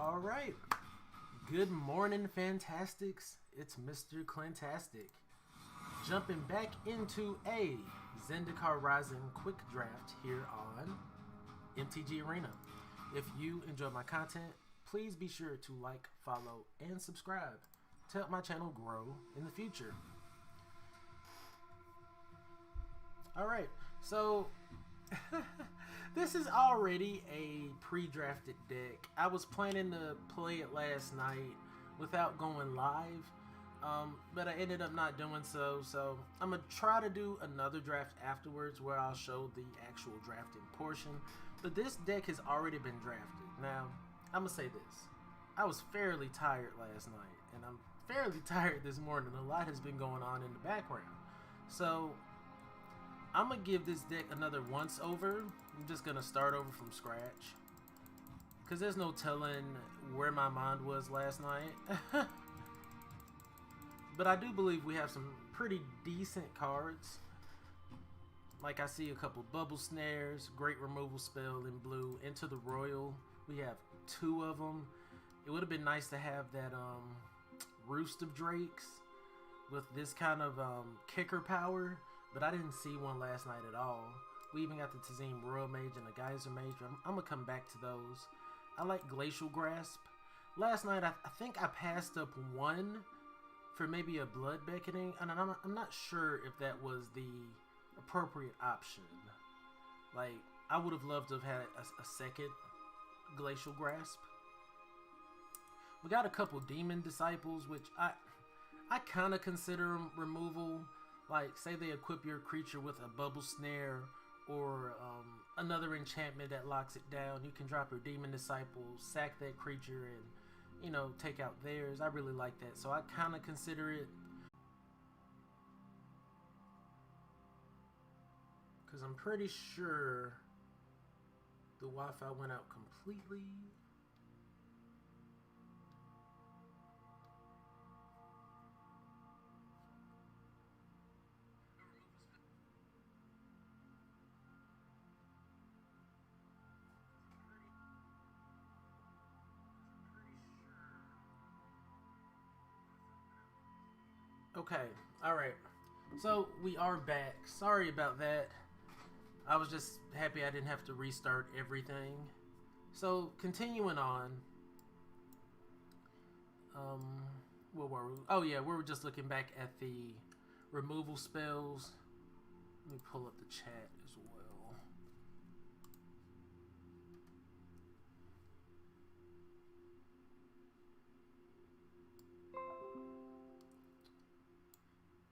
All right. Good morning, Fantastics. It's Mr.Clintastik. Jumping back into a Zendikar Rising quick draft here on MTG Arena. If you enjoy my content, please be sure to like, follow, and subscribe to help my channel grow in the future. Alright, so this is already a pre-drafted deck. I was planning to play it last night without going live, but I ended up not doing so. So I'm going to try to do another draft afterwards where I'll show the actual drafting portion. But this deck has already been drafted. Now, I'm going to say this. I was fairly tired last night, and I'm fairly tired this morning. A lot has been going on in the background. So I'm going to give this deck another once over. I'm just going to start over from scratch, because there's no telling where my mind was last night. But I do believe we have some pretty decent cards. Like I see a couple Bubble Snares, great removal spell in blue, Into the Royal. We have two of them. It would have been nice to have that Roost of Drakes with this kind of kicker power, but I didn't see one last night at all. We even got the Tazim Royal Mage and the Geyser Mage. I'm going to come back to those. I like Glacial Grasp. Last night, I think I passed up one for maybe a Blood Beckoning, and I'm not sure if that was the appropriate option. Like, I would have loved to have had a second Glacial Grasp. We got a couple Demon Disciples, which I kind of consider them removal. Like, say they equip your creature with a Bubble Snare or another enchantment that locks it down. You can drop your Demon Disciple, sack that creature, and, you know, take out theirs. I really like that, so I kind of consider it. Because I'm pretty sure the Wi-Fi went out completely. Okay, alright. So, we are back. Sorry about that. I was just happy I didn't have to restart everything. So, continuing on. What were we? Oh yeah, we were just looking back at the removal spells. Let me pull up the chat as well.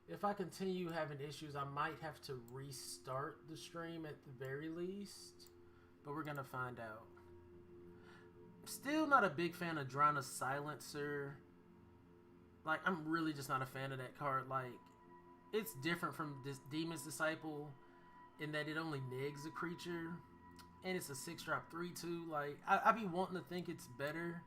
If I continue having issues, I might have to restart the stream at the very least, but we're gonna find out. Still not a big fan of Drana Silencer. Like, I'm really just not a fan of that card. Like, it's different from this Demon's Disciple in that it only negs a creature, and it's a 6-drop 3/2. Like, I be wanting to think it's better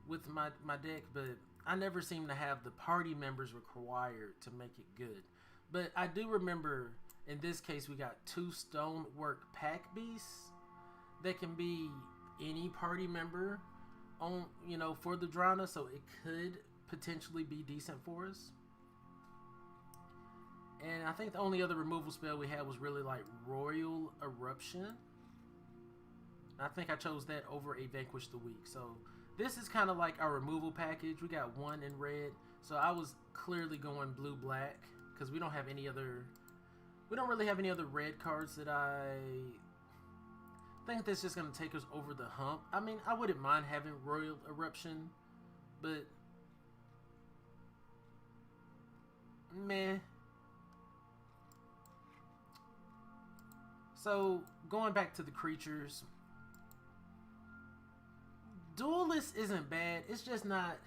with my deck, but I never seem to have the party members required to make it good. But I do remember, in this case, we got 2 Stonework Pack Beasts that can be any party member on, you know, for the Drana, so it could potentially be decent for us. And I think the only other removal spell we had was really like Royal Eruption. I think I chose that over a Vanquish the Weak. So this is kind of like our removal package. We got one in red. So I was clearly going blue-black because we don't have any other... We don't really have any other red cards that I think that's just going to take us over the hump. I mean, I wouldn't mind having Royal Eruption, but meh. So going back to the creatures, Duelist isn't bad. It's just not...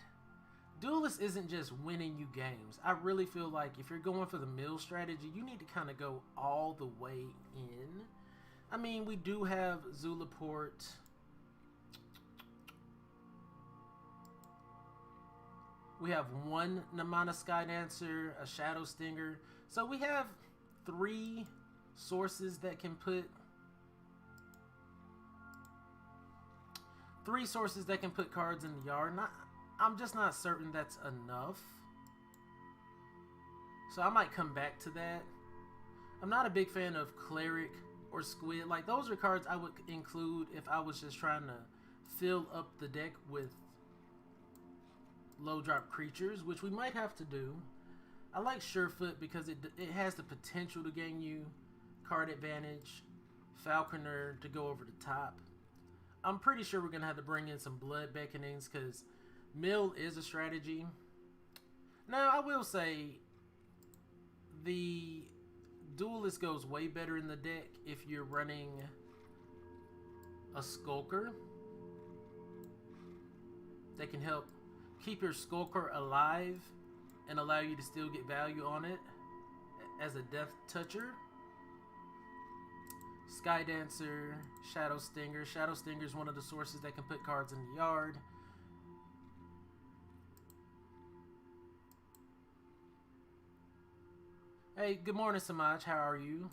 Duelist isn't just winning you games. I really feel like if you're going for the mill strategy, you need to kind of go all the way in. I mean, we do have Zulaport. We have one Namana Skydancer, a Shadow Stinger. So we have 3 sources that can put 3 sources that can put cards in the yard. I'm just not certain that's enough. So I might come back to that. I'm not a big fan of Cleric or Squid. Like, those are cards I would include if I was just trying to fill up the deck with low drop creatures, which we might have to do. I like Surefoot because it has the potential to gain you card advantage. Falconer to go over the top. I'm pretty sure we're going to have to bring in some Blood Beckonings because Mill is a strategy. Now, I will say the Duelist goes way better in the deck if you're running a Skulker that can help keep your Skulker alive and allow you to still get value on it as a Death Toucher. Sky Dancer, Shadow Stinger. Shadow Stinger is one of the sources that can put cards in the yard. Hey, good morning, Samaj. How are you?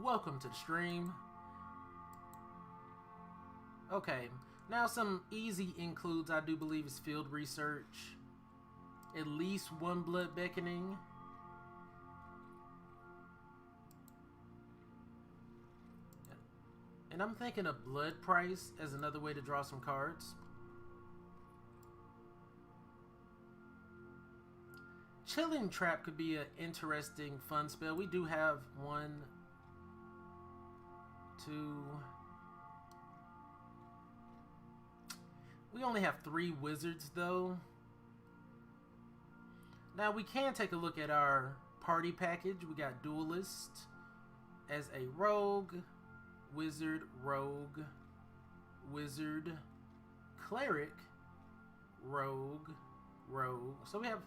Welcome to the stream. Okay, now some easy includes I do believe is Field Research. At least 1 Blood Beckoning. And I'm thinking of Blood Price as another way to draw some cards. Chilling Trap could be an interesting, fun spell. We do have 1, 2... We only have 3 wizards, though. Now, we can take a look at our party package. We got Duelist as a rogue, wizard, rogue, wizard, cleric, rogue, rogue. So we have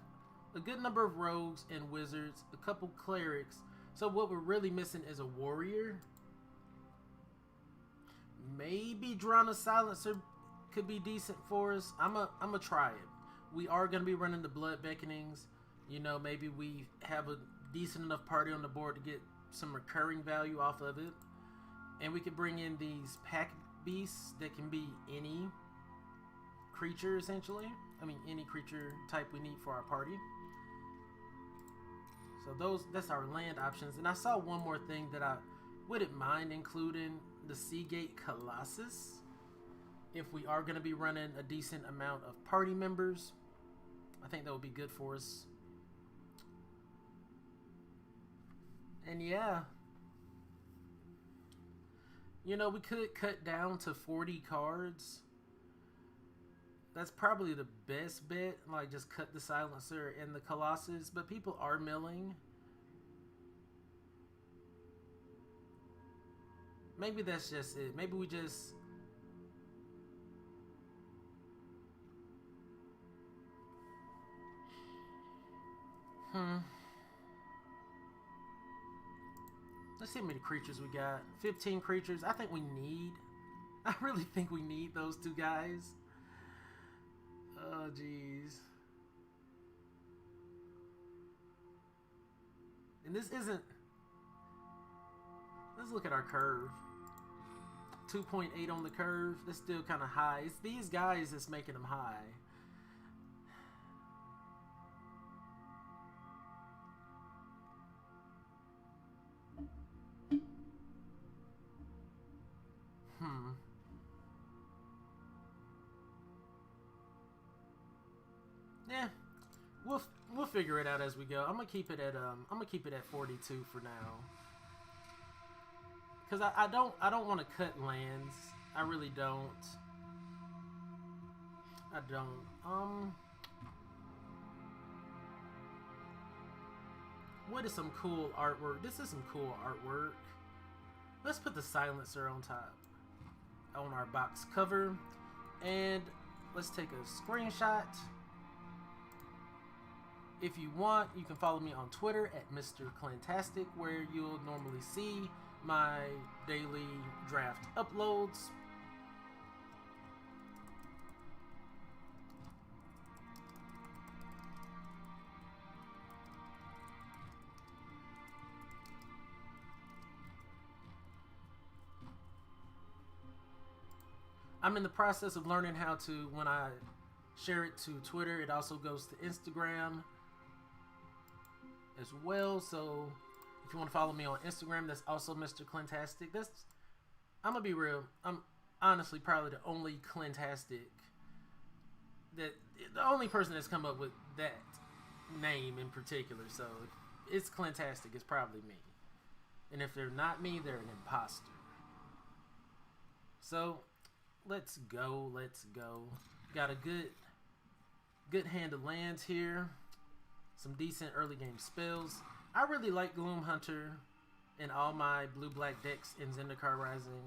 a good number of rogues and wizards, a couple clerics. So what we're really missing is a warrior. Maybe Drana Silencer could be decent for us. I'm a try it. We are going to be running the Blood Beckonings. You know, maybe we have a decent enough party on the board to get some recurring value off of it. And we could bring in these pack beasts that can be any creature, essentially. I mean, any creature type we need for our party. So that's our land options. And I saw one more thing that I wouldn't mind including, the Seagate Colossus. If we are going to be running a decent amount of party members, I think that would be good for us. And yeah, you know, we could cut down to 40 cards. That's probably the best bet, like just cut the Silencer and the Colossus, but people are milling. Maybe that's just it. Maybe we just... Let's see how many creatures we got. 15 creatures. I think we need... I really think we need those 2 guys. Oh, jeez. And this isn't... Let's look at our curve. 2.8 on the curve. That's still kind of high. It's these guys that's making them high. Yeah, we'll figure it out as we go. I'm gonna keep it at 42 for now, because I don't want to cut lands. I really don't. What is some cool artwork? This is some cool artwork. Let's put the Silencer on top on our box cover, and let's take a screenshot. If you want, you can follow me on Twitter at Mr.Clintastik, where you'll normally see my daily draft uploads. I'm in the process of learning how to, when I share it to Twitter, it also goes to Instagram as well. So if you want to follow me on Instagram, that's also Mr.Clintastik. I'm gonna be real. I'm honestly probably the only Clintastik, the only person that's come up with that name in particular. So if it's Clintastik, it's probably me. And if they're not me, they're an imposter. So let's go. Got a good hand of lands here. Some decent early game spells. I really like Gloom Hunter in all my blue-black decks in Zendikar Rising.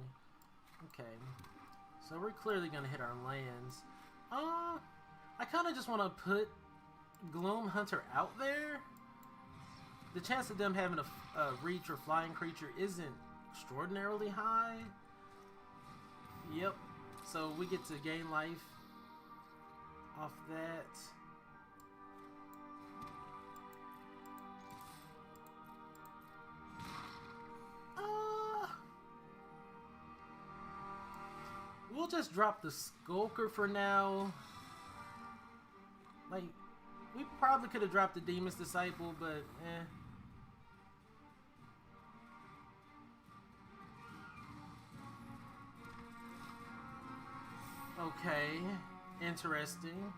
Okay. So we're clearly going to hit our lands. I kind of just want to put Gloom Hunter out there. The chance of them having a reach or flying creature isn't extraordinarily high. Yep. So we get to gain life off that. We'll just drop the Skulker for now. Like, we probably could have dropped the Demon's Disciple, but eh. Okay, interesting.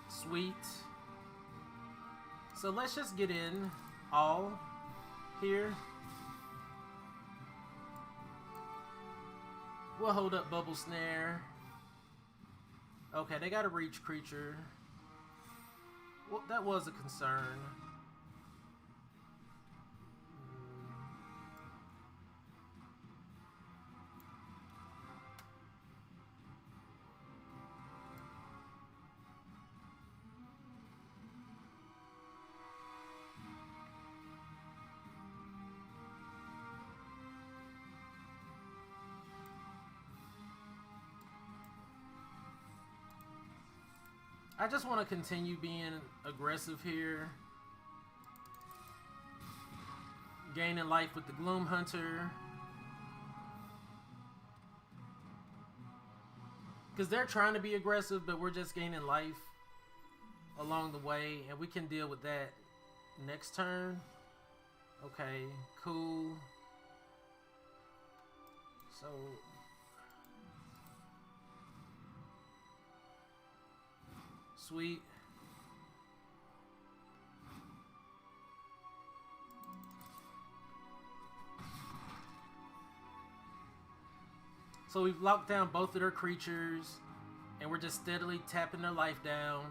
Sweet. So let's just get in all here. We'll hold up Bubble Snare. Okay, they got a reach creature. Well, that was a concern. I just want to continue being aggressive here. Gaining life with the Gloom Hunter. Because they're trying to be aggressive, but we're just gaining life along the way. And we can deal with that next turn. Okay, cool. So... sweet. So we've locked down both of their creatures, and we're just steadily tapping their life down.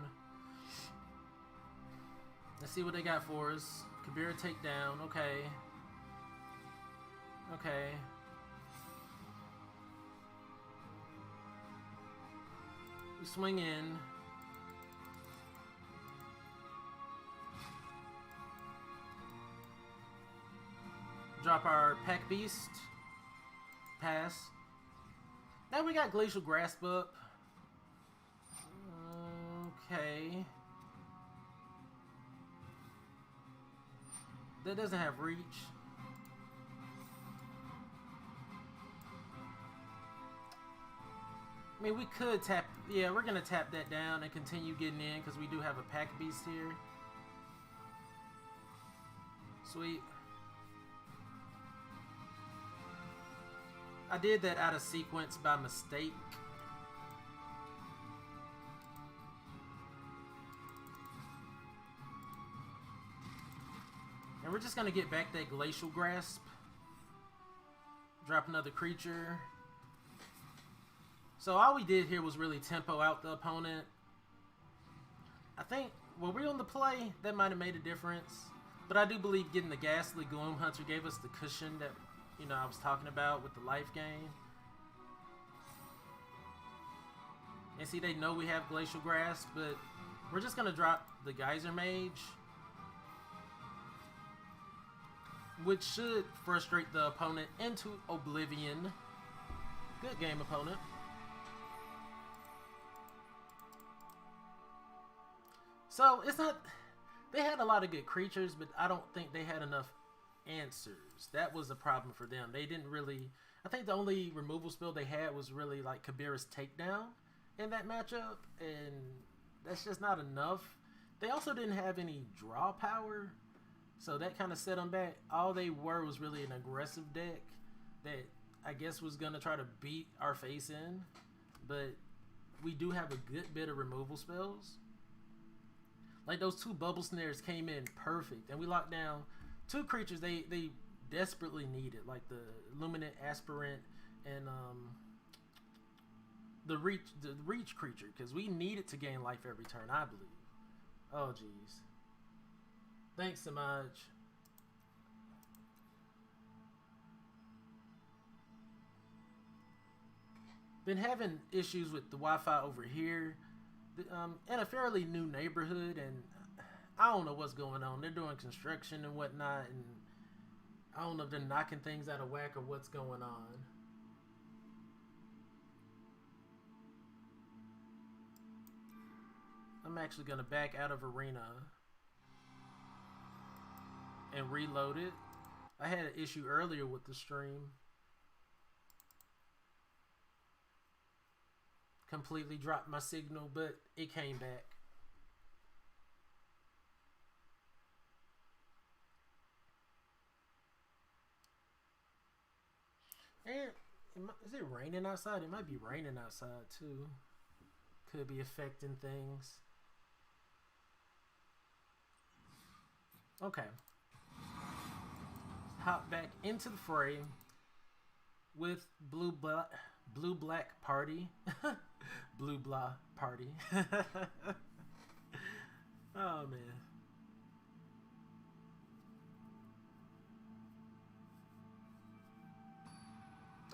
Let's see what they got for us. Kabira takedown. Okay. Okay. We swing in. Drop our Pack Beast. Pass. Now we got Glacial Grasp up. Okay. That doesn't have reach. I mean, we could tap... yeah, we're going to tap that down and continue getting in because we do have a Pack Beast here. Sweet. I did that out of sequence by mistake. And we're just going to get back that Glacial Grasp. Drop another creature. So all we did here was really tempo out the opponent. I think, were we on the play? That might have made a difference. But I do believe getting the Ghastly Gloom Hunter gave us the cushion that, you know, I was talking about with the life gain. And see, they know we have Glacial Grasp, but we're just going to drop the Geyser Mage. which should frustrate the opponent into oblivion. Good game, opponent. So it's not, they had a lot of good creatures, but I don't think they had enough answers. That was the problem for them. They didn't really, I think the only removal spell they had was really like Kabira's Takedown in that matchup, and that's just not enough. They also didn't have any draw power, so that kind of set them back. All they were was really an aggressive deck that I guess was going to try to beat our face in, but we do have a good bit of removal spells. Like those 2 bubble snares came in perfect, and we locked down 2 creatures they desperately needed, like the Luminant Aspirant and the reach creature, because we needed to gain life every turn, I believe. Oh jeez. Thanks so much. Been having issues with the Wi-Fi over here. In a fairly new neighborhood, and I don't know what's going on. They're doing construction and whatnot, and I don't know if they're knocking things out of whack or what's going on. I'm actually going to back out of Arena and reload it. I had an issue earlier with the stream. Completely dropped my signal, but it came back. And is it raining outside? It might be raining outside too. Could be affecting things. Okay. Hop back into the fray with blue black party. Blue blah party. Oh man.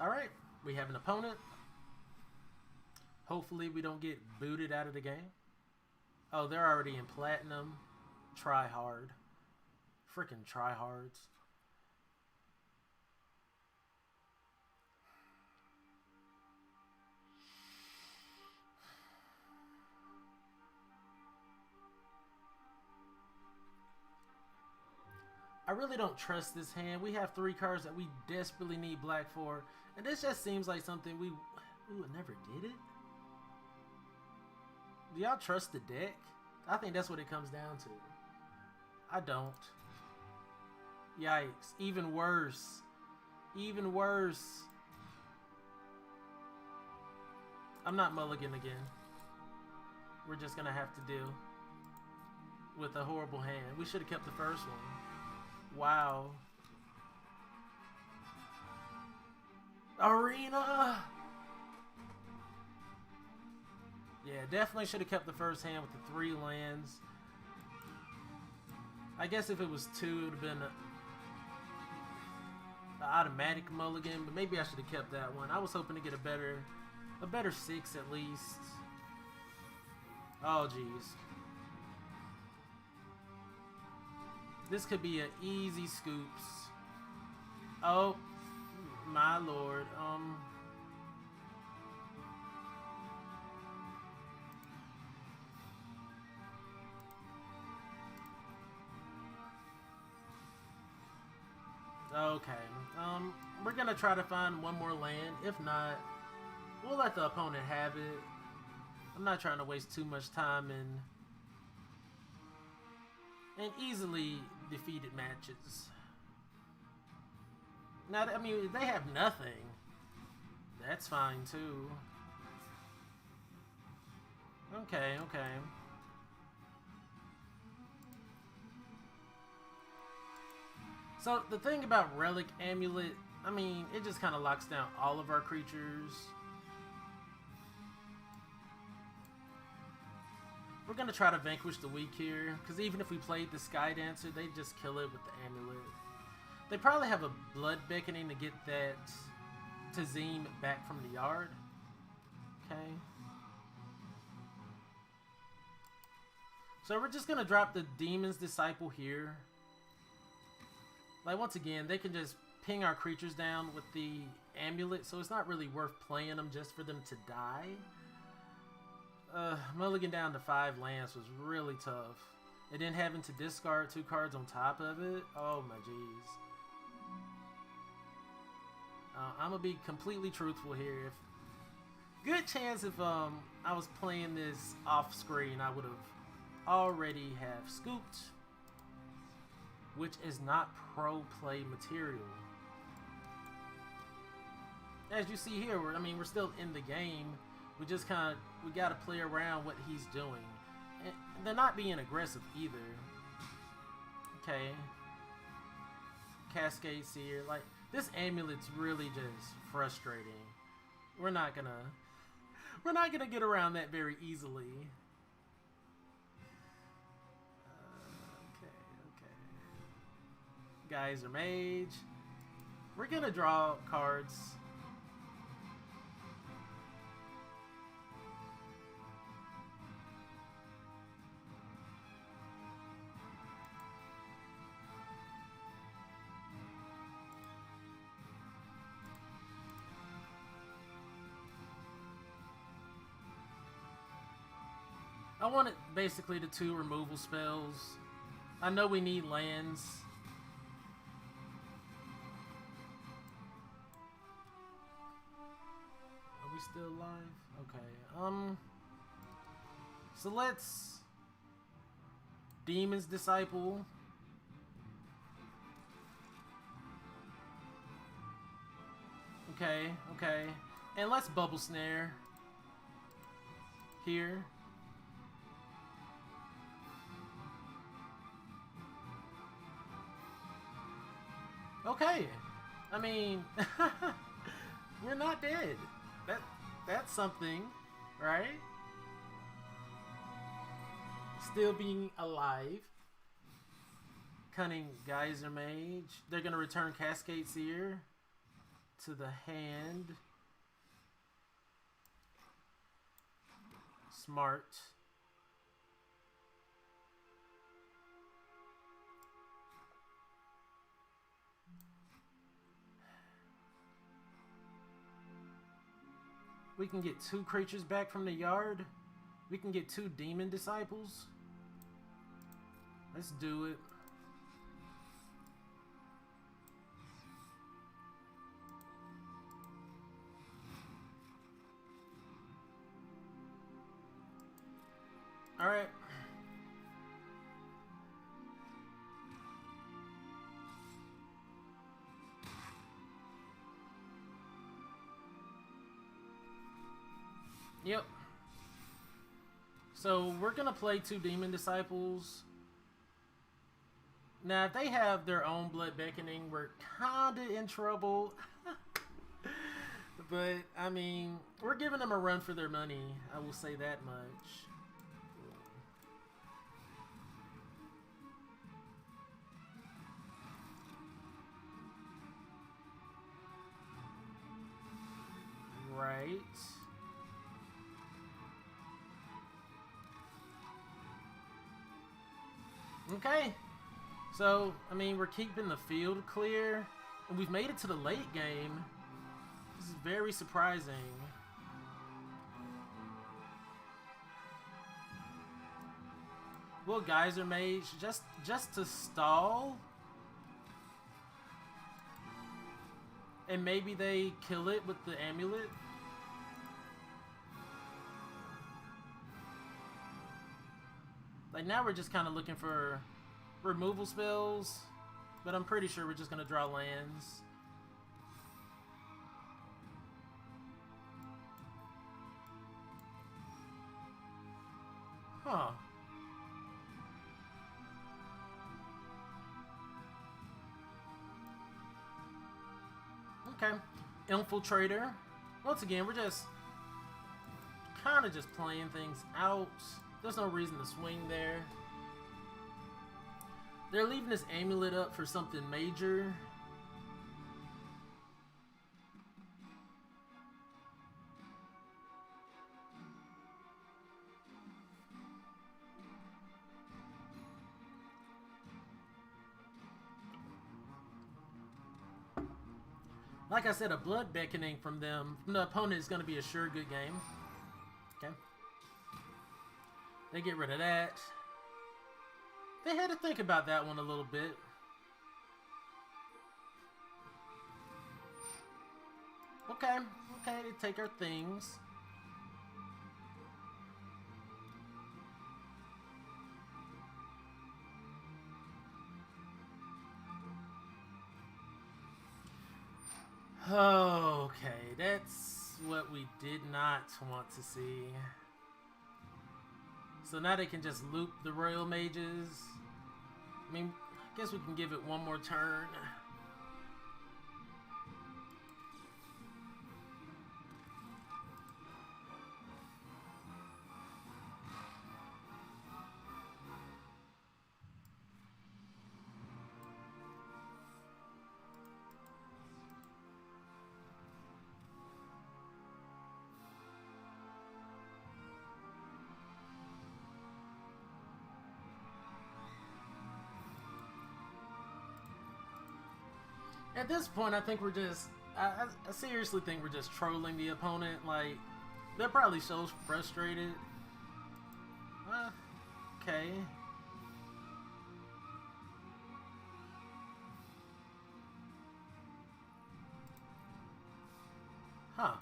Alright, we have an opponent. Hopefully we don't get booted out of the game. Oh, they're already in platinum. Try hard. Freaking tryhards. I really don't trust this hand. We have 3 cards that we desperately need black for, and this just seems like something we would never get it. Do y'all trust the deck? I think that's what it comes down to. I don't. Yikes. Even worse. Even worse. I'm not mulligan again. We're just gonna have to deal with a horrible hand. We should have kept the first one. Wow. Arena! Yeah, definitely should have kept the first hand with the 3 lands. I guess if it was 2, it would have been an automatic mulligan, but maybe I should have kept that one. I was hoping to get a better 6 at least. Oh, jeez. This could be an easy scoops. Oh, my lord. Okay. We're gonna try to find one more land. If not, we'll let the opponent have it. I'm not trying to waste too much time in easily defeated matches. Now, I mean, if they have nothing, that's fine too. Okay, okay. So the thing about Relic Amulet, I mean, it just kind of locks down all of our creatures. We're going to try to vanquish the weak here, because even if we played the Sky Dancer, they'd just kill it with the amulet. They probably have a Blood Beckoning to get that Tazim back from the yard. Okay. So we're just going to drop the Demon's Disciple here. like once again, they can just ping our creatures down with the amulet, so it's not really worth playing them just for them to die. Mulligan down to 5 lands was really tough. And then having to discard 2 cards on top of it, oh my jeez. I'm gonna be completely truthful here. If good chance if I was playing this off screen, I would have already have scooped, which is not pro play material. As you see here, we're still in the game. We just we gotta play around what he's doing. And they're not being aggressive either. Okay. Cascade Seer, like this amulet's really just frustrating. We're not gonna get around that very easily. Okay. Geyser Mage. We're gonna draw cards. I wanted basically the 2 removal spells. I know we need lands. Are we still live? Okay. So let's Demon's Disciple. Okay. And let's Bubble Snare here. Okay, I mean, we're not dead. That's something, right? Still being alive. Cunning Geyser Mage. They're gonna return Cascade Seer to the hand. Smart. We can get 2 creatures back from the yard. We can get 2 Demon Disciples. Let's do it. Alright. Yep. So we're gonna play 2 Demon Disciples. Now, if they have their own Blood Beckoning, we're kinda in trouble. But, I mean, we're giving them a run for their money. I will say that much. Right. Okay. So, I mean, we're keeping the field clear. And we've made it to the late game. This is very surprising. Will Geyser Mage just to stall? And maybe they kill it with the amulet? Like, now we're just kind of looking for removal spells, but I'm pretty sure we're just going to draw lands. Huh. Okay. Infiltrator. Once again, we're just kind of just playing things out. There's no reason to swing there. They're leaving this amulet up for something major. Like I said, a blood beckoning from them, from the opponent, is going to be a sure good game. Okay. They get rid of that. They had to think about that one a little bit. Okay, okay, they take our things. Okay, that's what we did not want to see. So now they can just loop the Royal Mages. I mean, I guess we can give it one more turn. At this point, I think we're just... I seriously think we're just trolling the opponent. Like, they're probably so frustrated. Okay. Huh.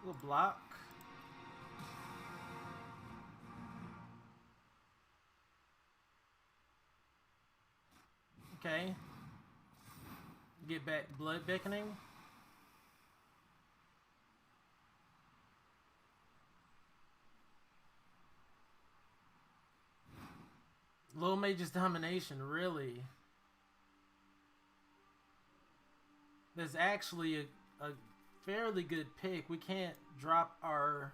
We'll block. Okay. Get back blood beckoning. Low Mage's domination, really. That's actually a fairly good pick. We can't drop our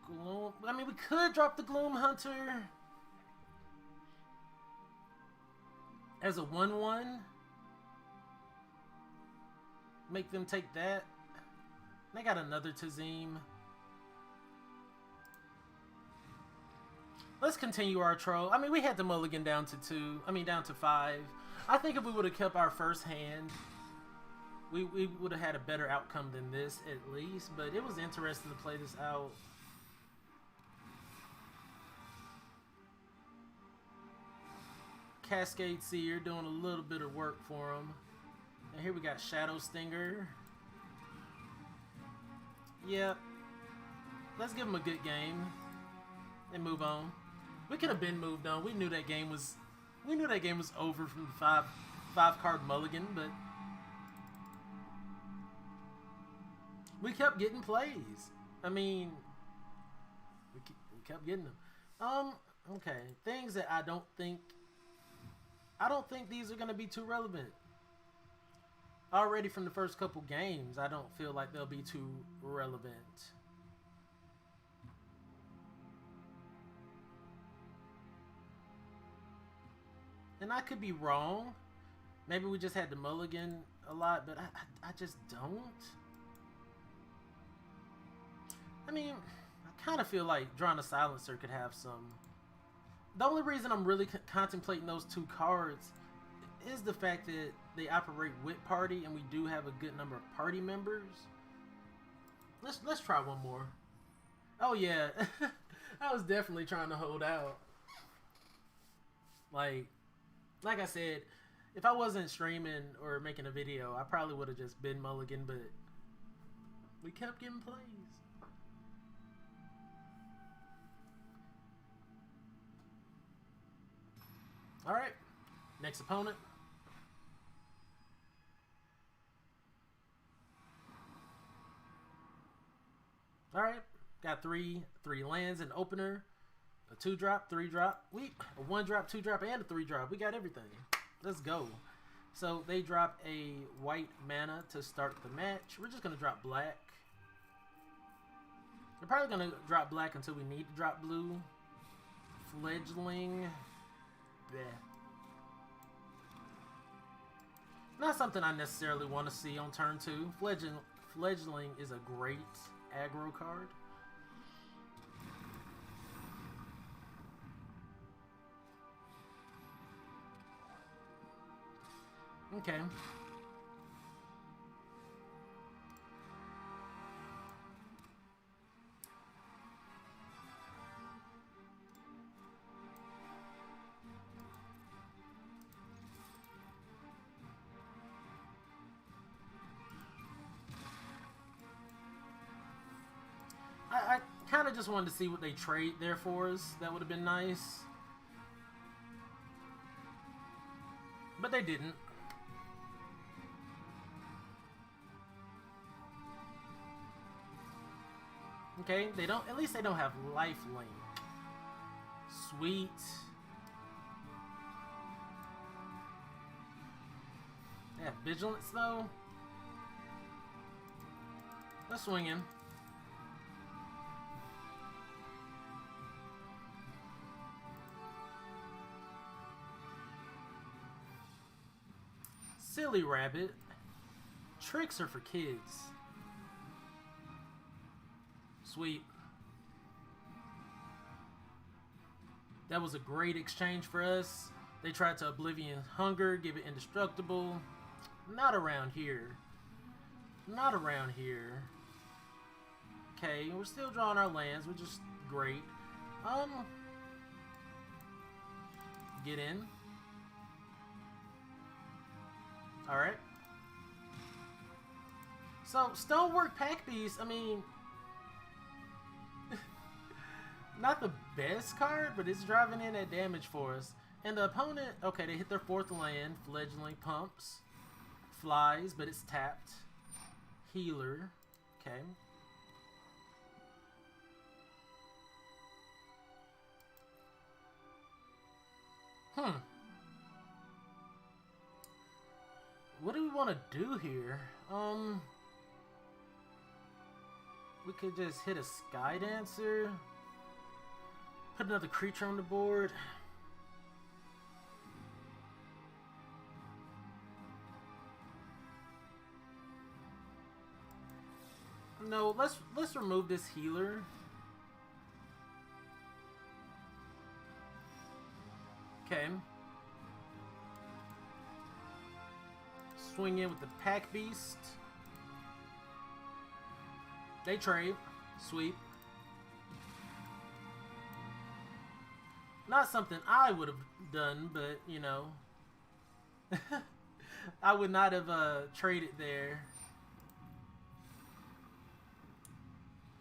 Gloom. I mean, we could drop the Gloom Hunter as a 1/1. Make them take that. They got another Tazim. Let's continue our troll. I mean, we had the mulligan down to 2. I mean, down to 5. I think if we would have kept our first hand, we would have had a better outcome than this, at least. But it was interesting to play this out. Cascade Seer doing a little bit of work for him. And here we got Shadow Stinger. Yep. Let's give him a good game and move on. We could have been moved on. We knew that game was over from the five card mulligan, but we kept getting plays. I mean, we kept getting them. Okay, things that I don't think these are going to be too relevant. Already from the first couple games, I don't feel like they'll be too relevant. And I could be wrong. Maybe we just had the mulligan a lot, but I just don't. I mean, I kind of feel like drawing a silencer could have some. The only reason I'm really contemplating those 2 cards is the fact that they operate with party, and we do have a good number of party members. Let's try one more. Oh yeah, I was definitely trying to hold out. Like I said, if I wasn't streaming or making a video, I probably would have just been mulligan, but we kept getting plays. Alright, next opponent. Alright, got three lands, an opener, a 2-drop, 3-drop, a 1-drop, 2-drop, and a 3-drop. We got everything. Let's go. So they drop a white mana to start the match. We're just going to drop black. They're probably going to drop black until we need to drop blue. Fledgling. Yeah. Not something I necessarily want to see on turn 2. Fledgling is a great aggro card. Okay. I kind of just wanted to see what they trade there for us. That would have been nice. But they didn't. Okay, they don't. At least they don't have lifelink. Sweet. They have vigilance though. Let's swing in. Silly rabbit. Tricks are for kids. Sweet. That was a great exchange for us. They tried to Oblivion Hunger, give it indestructible. Not around here. Not around here. Okay, we're still drawing our lands, which is great. Get in. Alright. So, Stonework Pack Beast, I mean... not the best card, but it's driving in that damage for us. And the opponent, okay, they hit their 4th land. Fledgling Pumps. Flies, but it's tapped. Healer. Okay. What do we want to do here? We could just hit a Sky Dancer. Put another creature on the board. No, let's remove this healer. Okay. Swing in with the Pack Beast. They trade. Sweep. Not something I would have done, but, you know. I would not have traded there.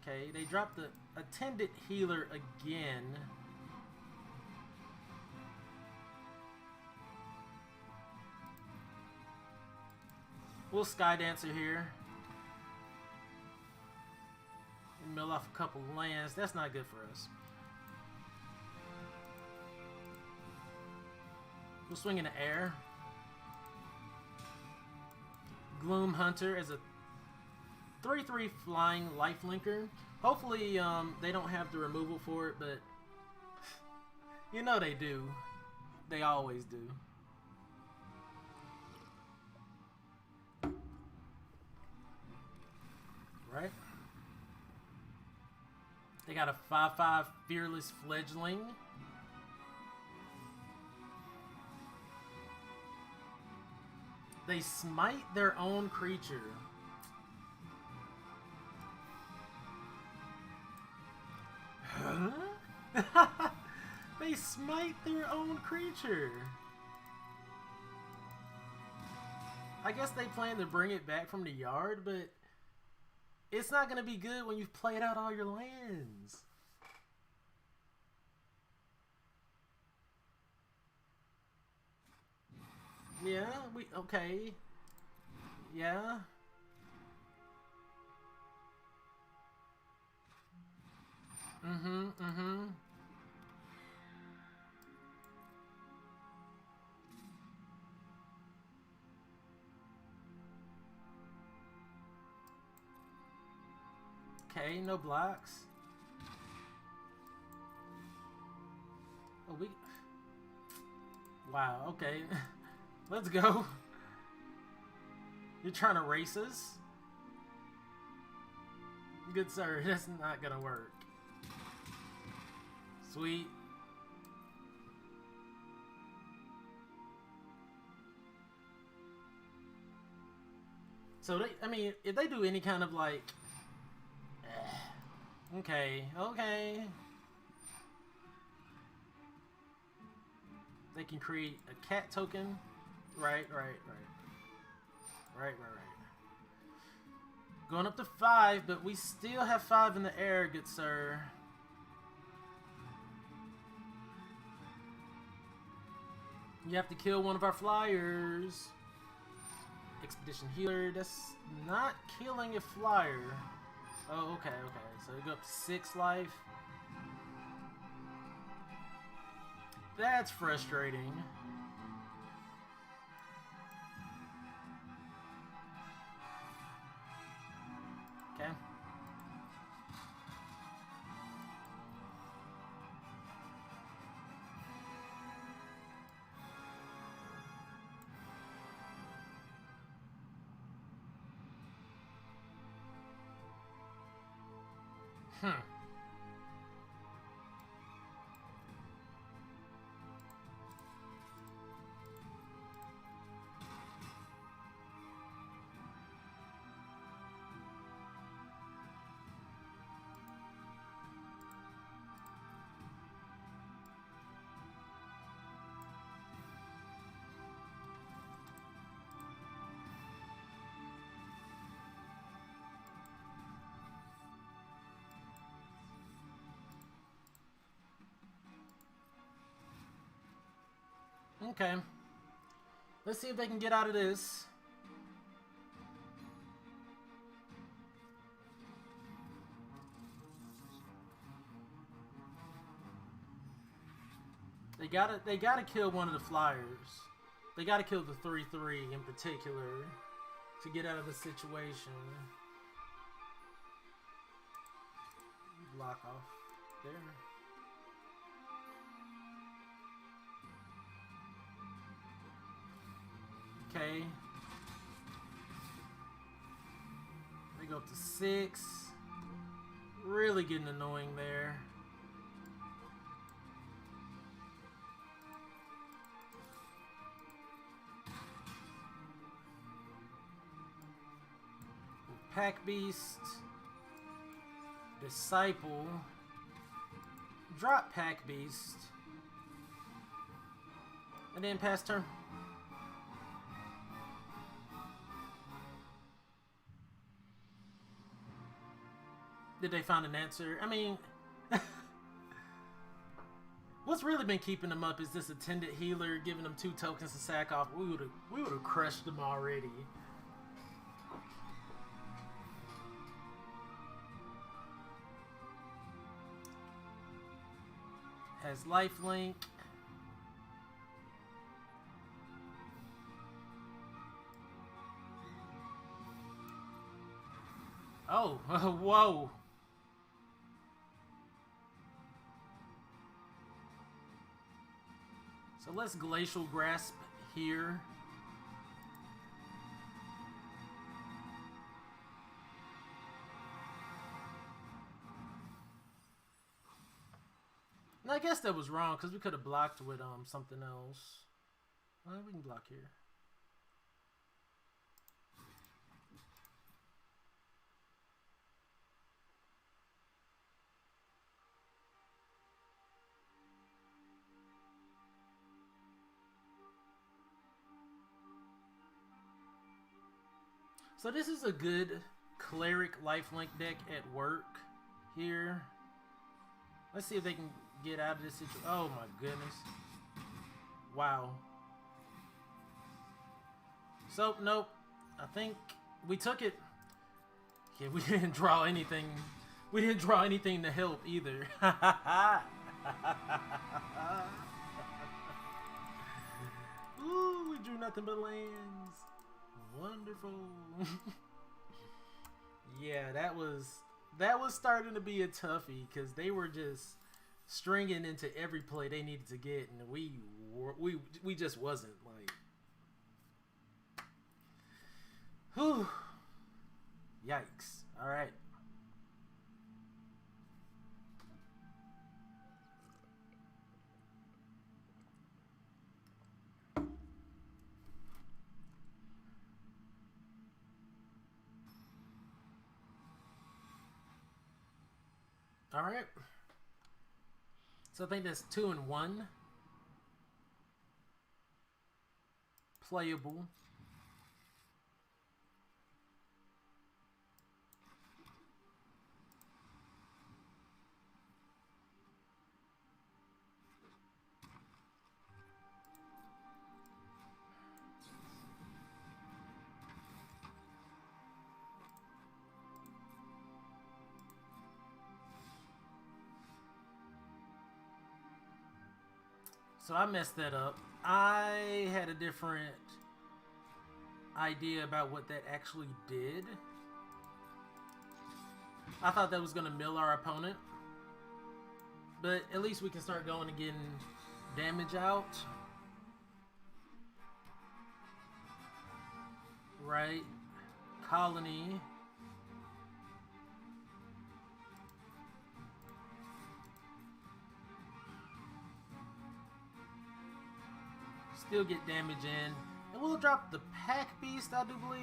Okay, they dropped the Attendant Healer again. We'll Sky Dancer here. And mill off a couple lands. That's not good for us. We'll swing in the air. Gloom Hunter as a 3/3 flying lifelinker. Hopefully they don't have the removal for it, but you know they do. They always do. Right? They got a 5/5 Fearless Fledgling. They smite their own creature. Huh? They smite their own creature. I guess they plan to bring it back from the yard, but it's not going to be good when you've played out all your lands. Yeah, okay. Yeah. Mm-hmm. Okay, no blocks. Oh, wow, okay. Let's go. You're trying to race us? Good sir, that's not gonna work. Sweet. So they, I mean, if they do any kind of like, okay, they can create a cat token, right. Going up to 5, but we still have 5 in the air, good sir. You have to kill one of our flyers. Expedition healer, that's not killing a flyer. Oh, okay. So we go up to 6 life. That's frustrating. Okay. Okay. Let's see if they can get out of this. They gotta kill one of the flyers. They gotta kill the 3/3 in particular to get out of the situation. Block off there. Okay. They go up to 6. Really getting annoying there. Pack Beast. Disciple. Drop Pack Beast. And then pass turn. Did they find an answer? I mean, what's really been keeping them up is this attendant healer giving them 2 tokens to sack off. We would have crushed them already. Has lifelink. Oh, whoa. So let's Glacial Grasp here. And I guess that was wrong because we could have blocked with something else. Well, we can block here. So this is a good Cleric lifelink deck at work here. Let's see if they can get out of this situation. Oh my goodness. Wow. So, nope. I think we took it. Yeah, we didn't draw anything. We didn't draw anything to help either. Ooh, we drew nothing but lands. Wonderful. Yeah, that was starting to be a toughie because they were just stringing into every play they needed to get, and we just wasn't like. Whew. Yikes. All right. All right. So I think that's 2 and 1. Playable. So I messed that up. I had a different idea about what that actually did. I thought that was going to mill our opponent. But at least we can start going and getting damage out. Right. Colony. Still get damage in. And we'll drop the Pack Beast, I do believe.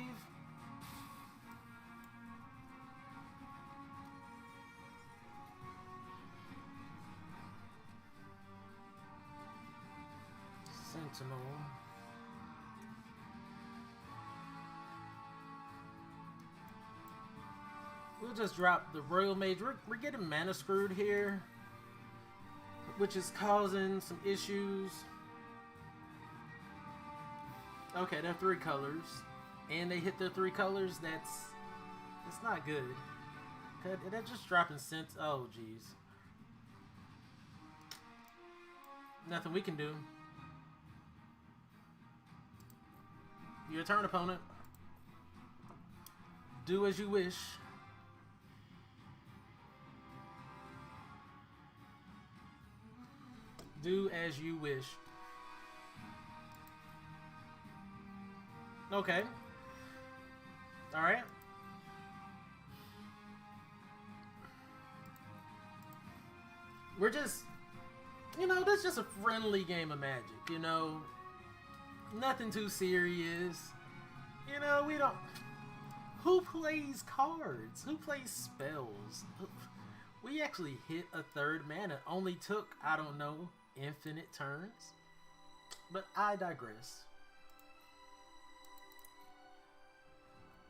Sentinel. We'll just drop the Royal Mage. We're getting mana screwed here, which is causing some issues. Okay, they're 3 colors, and they hit their 3 colors. That's not good. They're just dropping sense. Oh, jeez. Nothing we can do. Your turn, opponent. Do as you wish. Do as you wish. Okay. Alright. We're just, you know, that's just a friendly game of Magic, you know. Nothing too serious. You know, we don't... Who plays cards? Who plays spells? We actually hit a 3rd mana. Only took, I don't know, infinite turns. But I digress.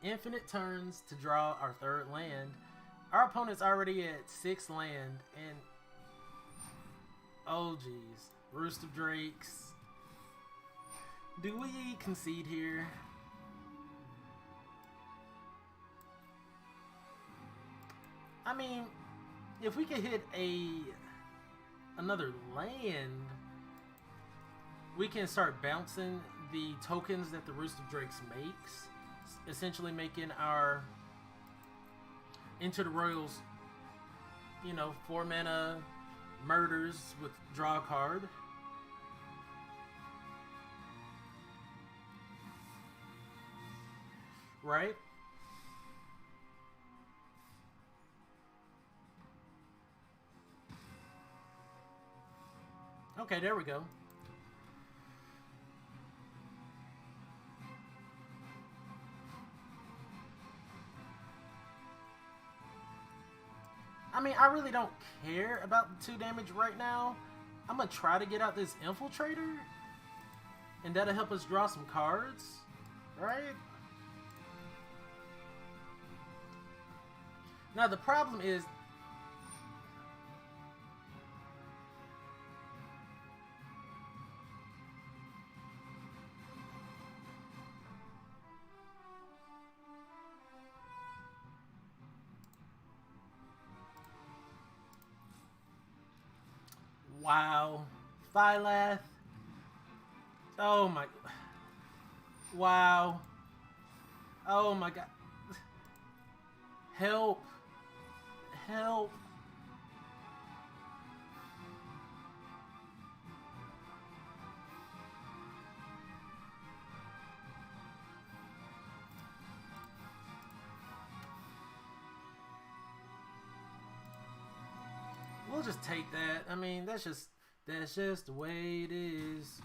Infinite turns to draw our 3rd land. Our opponent's already at 6 land, and oh geez, Roost of Drakes. Do we concede here? I mean, if we could hit another land, we can start bouncing the tokens that the Roost of Drakes makes. Essentially making our Into the Royals, you know, 4 mana murders with draw a card. Right? Okay, there we go. I mean, I really don't care about the 2 damage right now. I'm going to try to get out this Infiltrator. And that'll help us draw some cards. Right? Now, the problem is... Wow. Phylath. Oh my... Wow. Oh my god. Help. Help. We'll just take that. I mean, that's just the way it is.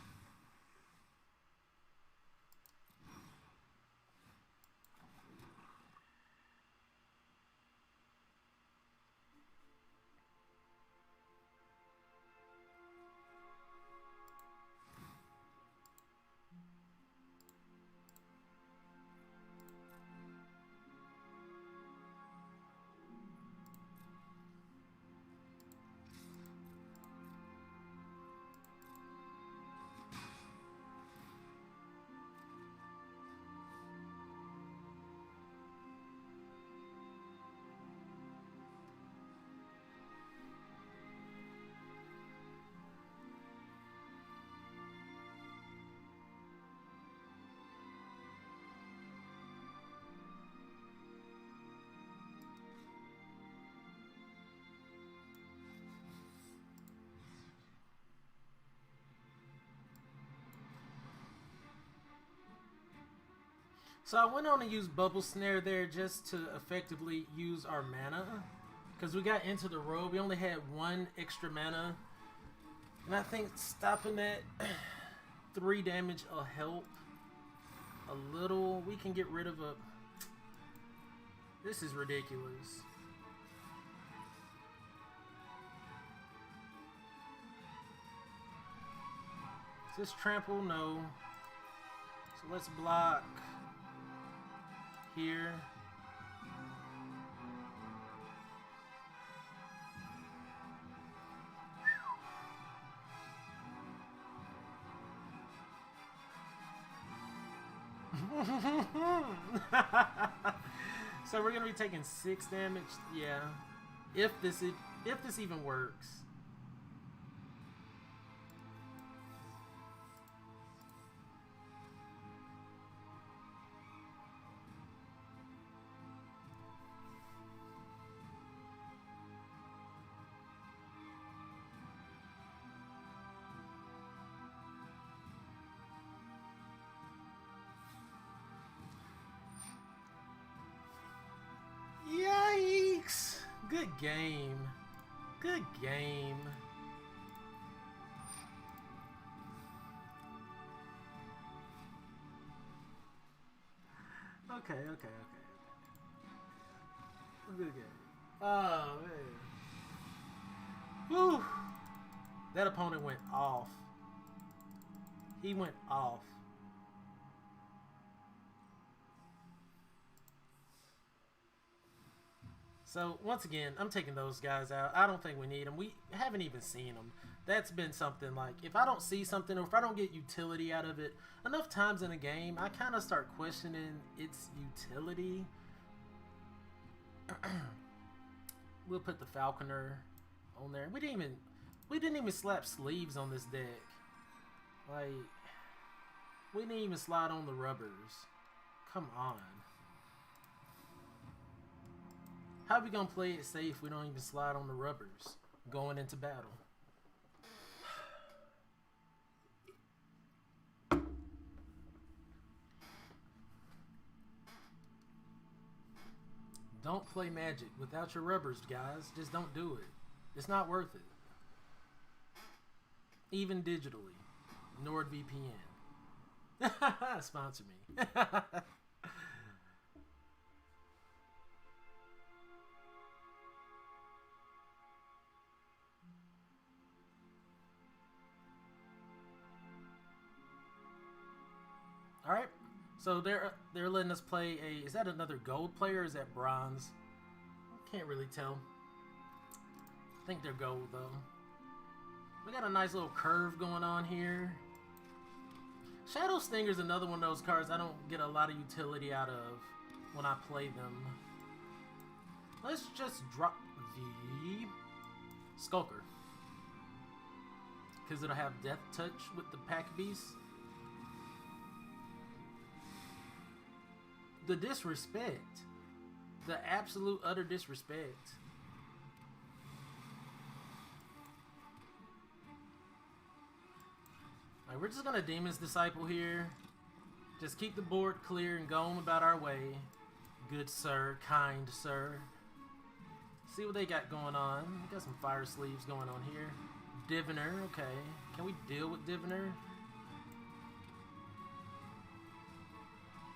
So I went on to use Bubble Snare there just to effectively use our mana. Because we got into the road, we only had 1 extra mana. And I think stopping that 3 damage will help a little. We can get rid of a... This is ridiculous. Is this trample? No. So let's block here. So we're gonna be taking 6 damage. Yeah, if this even works. Yikes! Good game. Good game. Okay. Good game. Oh, man. Whew. That opponent went off. He went off. So, once again, I'm taking those guys out. I don't think we need them. We haven't even seen them. That's been something like, if I don't see something or if I don't get utility out of it enough times in a game, I kind of start questioning its utility. We'll put the Falconer on there. We didn't even slap sleeves on this deck. Like, we didn't even slide on the rubbers. Come on. How are we gonna play it safe if we don't even slide on the rubbers going into battle? Don't play Magic without your rubbers, guys. Just don't do it. It's not worth it. Even digitally. NordVPN. Sponsor me. All right, so they're letting us play a. Is that another gold player? Or is that bronze? Can't really tell. I think they're gold though. We got a nice little curve going on here. Shadow Stinger's another one of those cards I don't get a lot of utility out of when I play them. Let's just drop the Skulker because it'll have Death Touch with the Pack Beast. The disrespect. The absolute utter disrespect. Alright, we're just gonna Demon's Disciple here. Just keep the board clear and go on about our way. Good sir, kind sir. See what they got going on. We got some fire sleeves going on here. Diviner, okay. Can we deal with Diviner?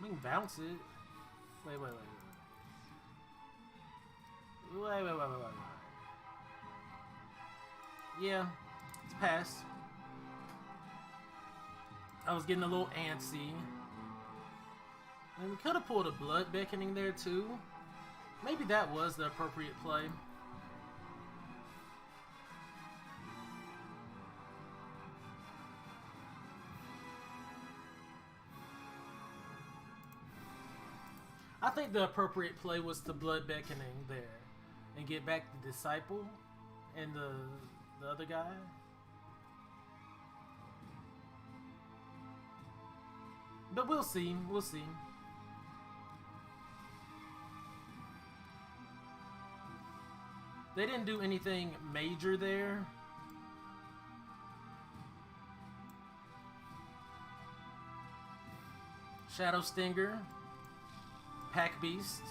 We can bounce it. Wait. Yeah, it's passed. I was getting a little antsy. And we could have pulled a Blood Beckoning there too. Maybe that was the appropriate play. I think the appropriate play was the Blood Beckoning there and get back the Disciple and the other guy. But we'll see. We'll see. They didn't do anything major there. Shadow Stinger. Pack Beast.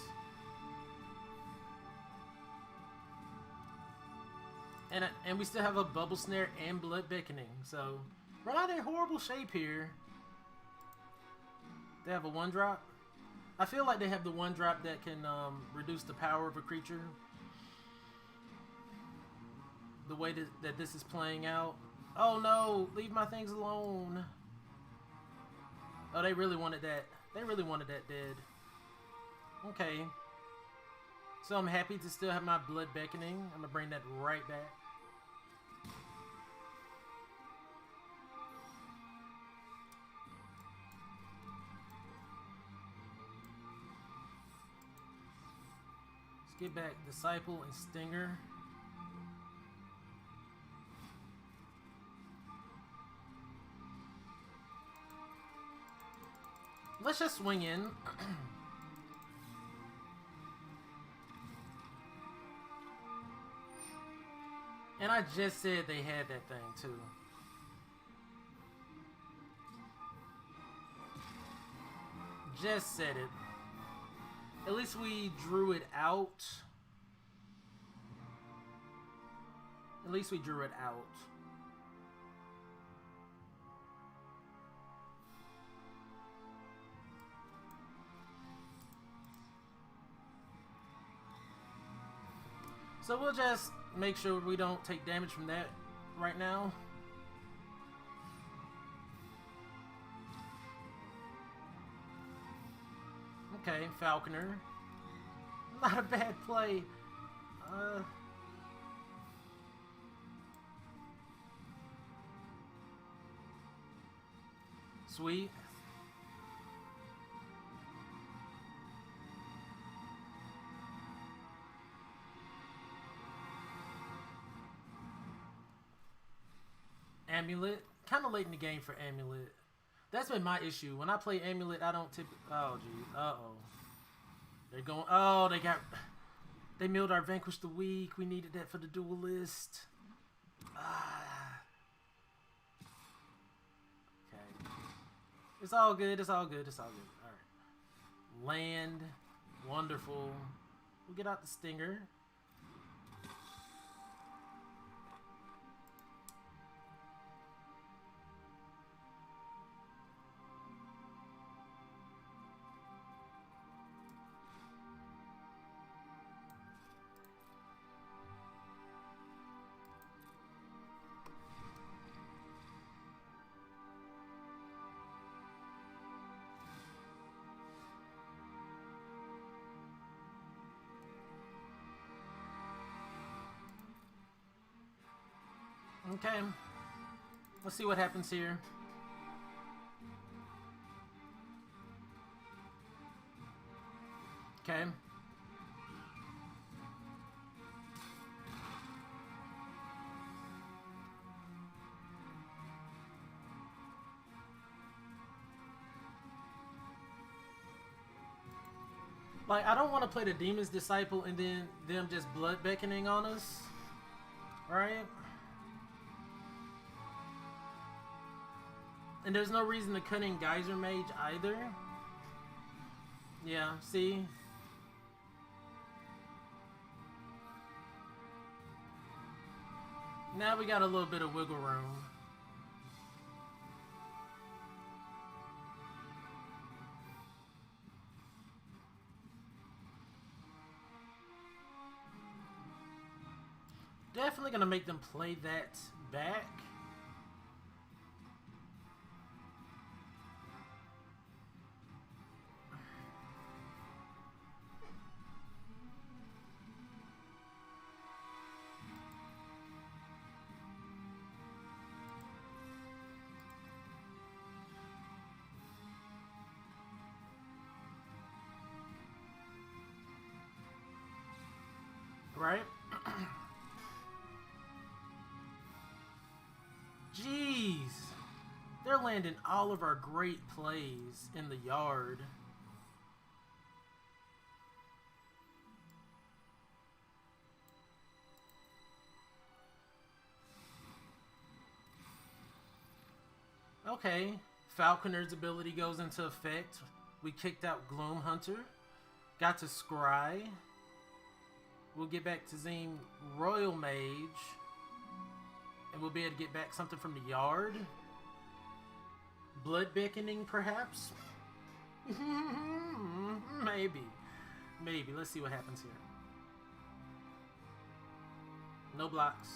And we still have a Bubble Snare and Blood Beckoning. So, we're not in horrible shape here. They have a 1-drop. I feel like they have the 1-drop that can reduce the power of a creature. The way that this is playing out. Oh no, leave my things alone. Oh, they really wanted that. They really wanted that dead. Okay. So I'm happy to still have my Blood Beckoning. I'm going to bring that right back. Let's get back Disciple and Stinger. Let's just swing in. And I just said they had that thing too. Just said it. At least we drew it out. At least we drew it out. So we'll just make sure we don't take damage from that right now. Okay, Falconer. Not a bad play. Sweet. Amulet. Kind of late in the game for Amulet. That's been my issue. When I play Amulet, I don't typically... Oh, geez. Uh-oh. They're going... Oh, they got... They milled our Vanquish the Weak. We needed that for the Duelist. Okay. It's all good. It's all good. It's all good. Alright. Land. Wonderful. We'll get out the Stinger. Okay, let's see what happens here. Okay. Like, I don't want to play the Demon's Disciple and then them just Blood Beckoning on us. Right? And there's no reason to cut in Geyser Mage either. Yeah, see? Now we got a little bit of wiggle room. Definitely gonna make them play that back. Right? Jeez. They're landing all of our great plays in the yard. Okay. Falconer's ability goes into effect. We kicked out Gloom Hunter. Got to Scry. We'll get back to Zine Royal Mage. And we'll be able to get back something from the yard. Blood Beckoning, perhaps? Maybe. Maybe. Let's see what happens here. No blocks.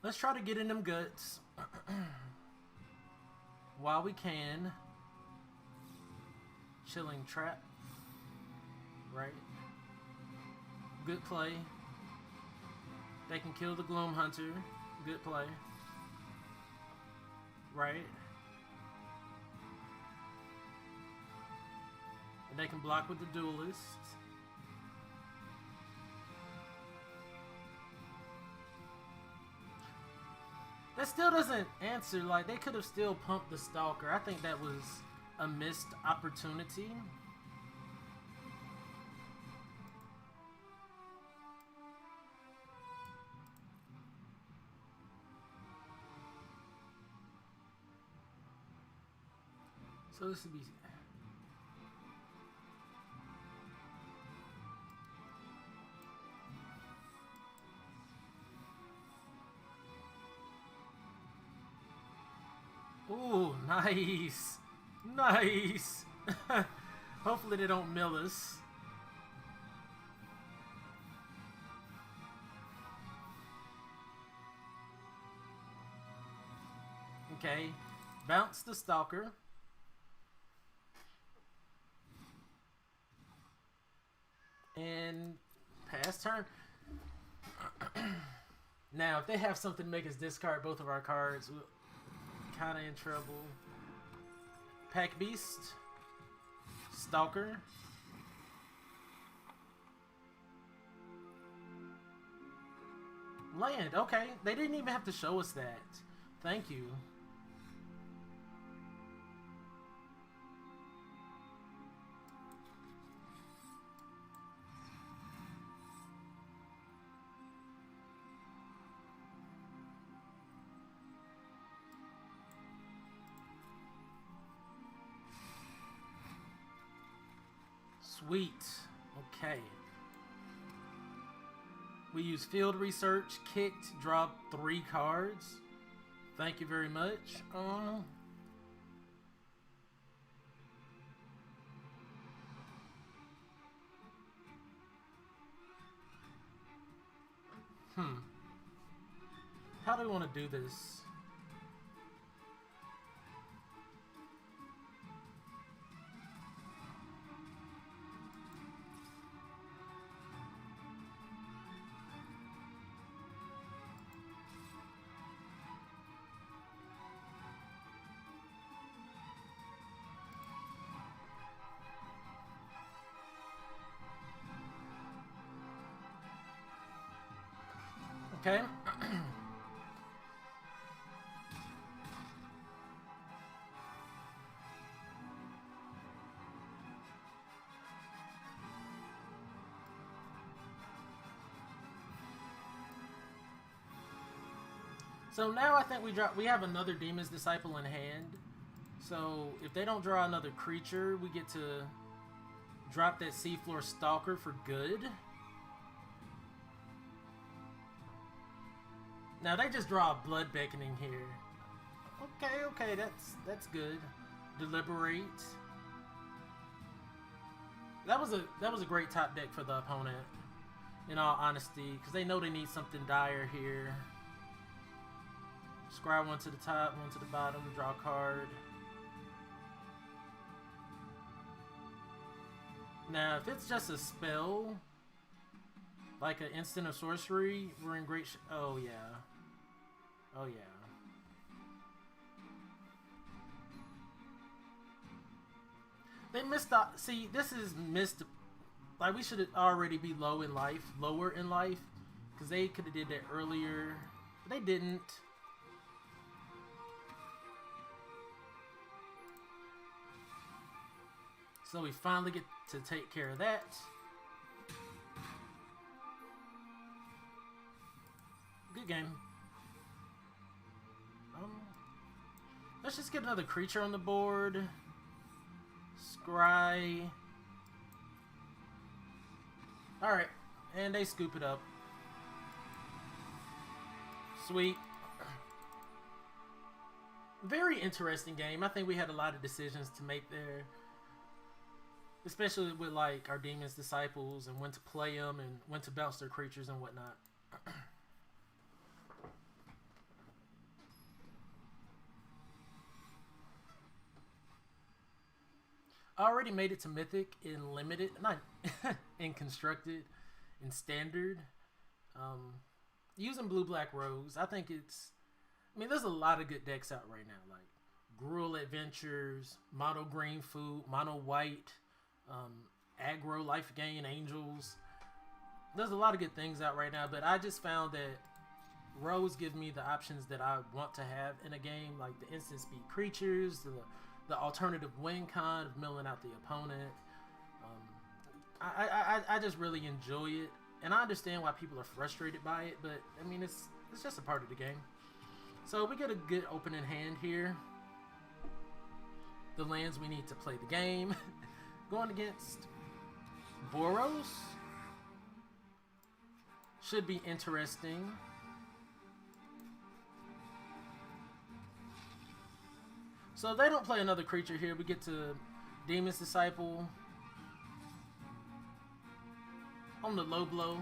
Let's try to get in them guts while we can. Chilling Trap. Right. Good play. They can kill the Gloom Hunter. Good play. Right. And they can block with the Duelist. That still doesn't answer. Like, they could have still pumped the Stalker. I think that was a missed opportunity. So this would be... Ooh, nice. Nice. Hopefully they don't mill us. Okay. Bounce the Stalker. And pass turn. Now, if they have something to make us discard both of our cards, we're kind of in trouble. Pack Beast. Stalker. Land. Okay. They didn't even have to show us that. Thank you. Sweet. Okay. We use Field Research, kicked, dropped 3 cards. Thank you very much. How do we want to do this? Okay. So now I think we have another Demon's Disciple in hand. So if they don't draw another creature, we get to drop that Seafloor Stalker for good. Now they just draw a Blood Beckoning here. Okay, that's good. Deliberate. That was a great top deck for the opponent, in all honesty, because they know they need something dire here. Scry one to the top, one to the bottom, draw a card. Now, if it's just a spell, like an instant or sorcery, we're in great oh, yeah. Oh, yeah. They missed the... See, this is missed... Like, we should already be lower in life. Because they could have did that earlier. But they didn't. So we finally get to take care of that. Good game. Let's just get another creature on the board. Scry. Alright, and they scoop it up. Sweet. Very interesting game. I think we had a lot of decisions to make there. Especially with like our Demon's Disciples and when to play them and when to bounce their creatures and whatnot. I already made it to Mythic in Limited, not in Constructed, in Standard. Using Blue Black Rose, I think it's... I mean, there's a lot of good decks out right now, like Gruul Adventures, Mono Green Food, Mono White, Aggro Life Gain Angels. There's a lot of good things out right now, but I just found that Rose gives me the options that I want to have in a game, like the instant speed creatures, the alternative win con of milling out the opponent. I just really enjoy it, and I understand why people are frustrated by it, but I mean it's just a part of the game. So we get a good opening hand here. The lands we need to play the game. Going against Boros. Should be interesting. So they don't play another creature here. We get to Demon's Disciple on the low blow.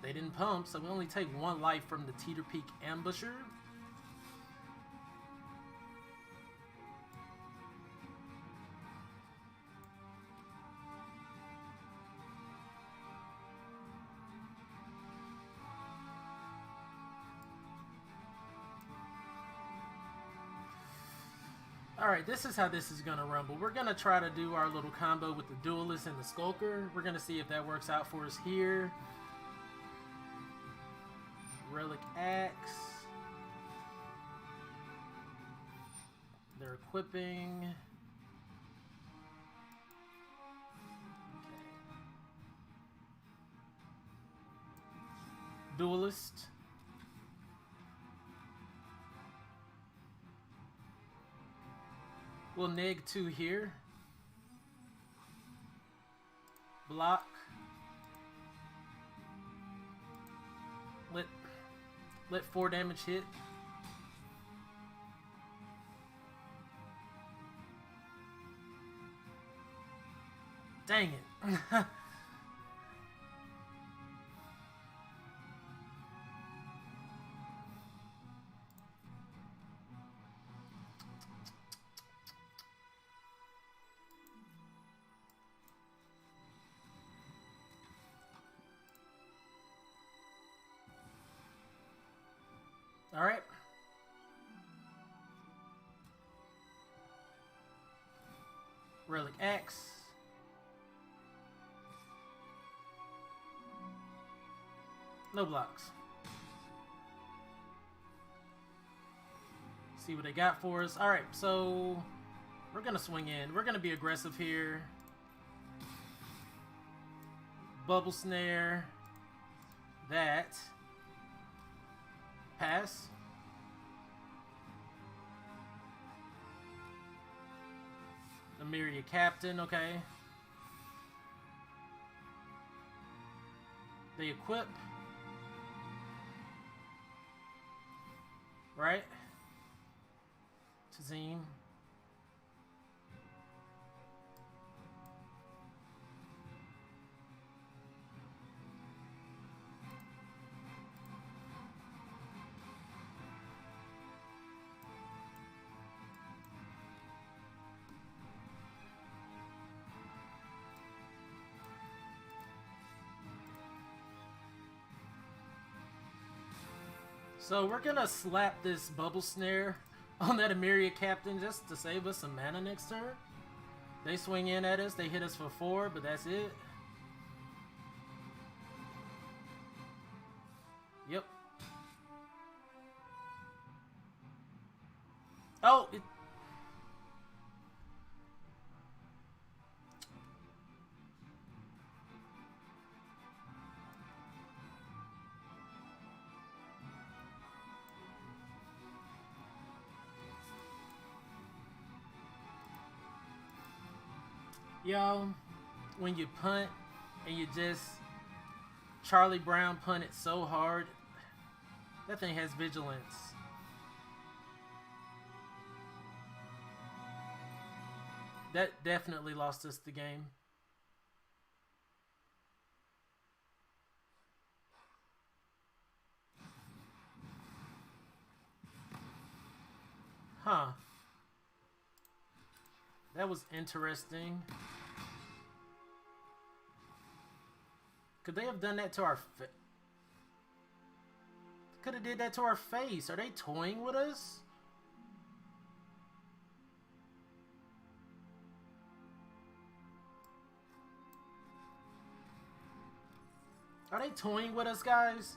They didn't pump, so we only take 1 life from the Teeter Peak Ambusher. Alright, this is how this is going to rumble. We're going to try to do our little combo with the Duelist and the Skulker. We're going to see if that works out for us here. Relic Axe. They're equipping. Okay. Duelist. We'll neg 2 here. Block. Let 4 damage hit. Dang it. All right. Relic Axe. No blocks. See what they got for us. All right, so we're gonna swing in. We're gonna be aggressive here. Bubble Snare. That. Pass. Emiria Captain, okay. They equip. Right? Tazim. So we're gonna slap this Bubble Snare on that Emiria Captain just to save us some mana next turn. They swing in at us, they hit us for 4, but that's it. Yep. Oh, Yo, when you punt and you just Charlie Brown punted so hard, that thing has vigilance. That definitely lost us the game. Huh. That was interesting. Could they have done that to our face? Could have did that to our face. Are they toying with us? Are they toying with us, guys?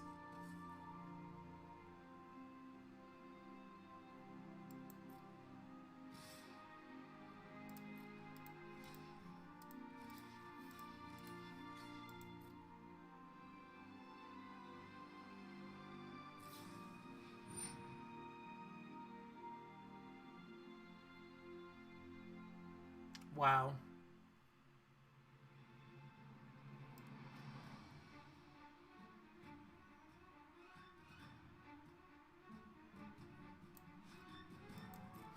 Wow.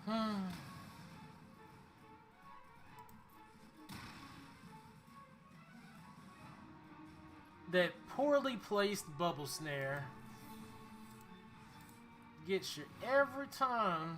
Hmm. That poorly placed bubble snare gets you every time.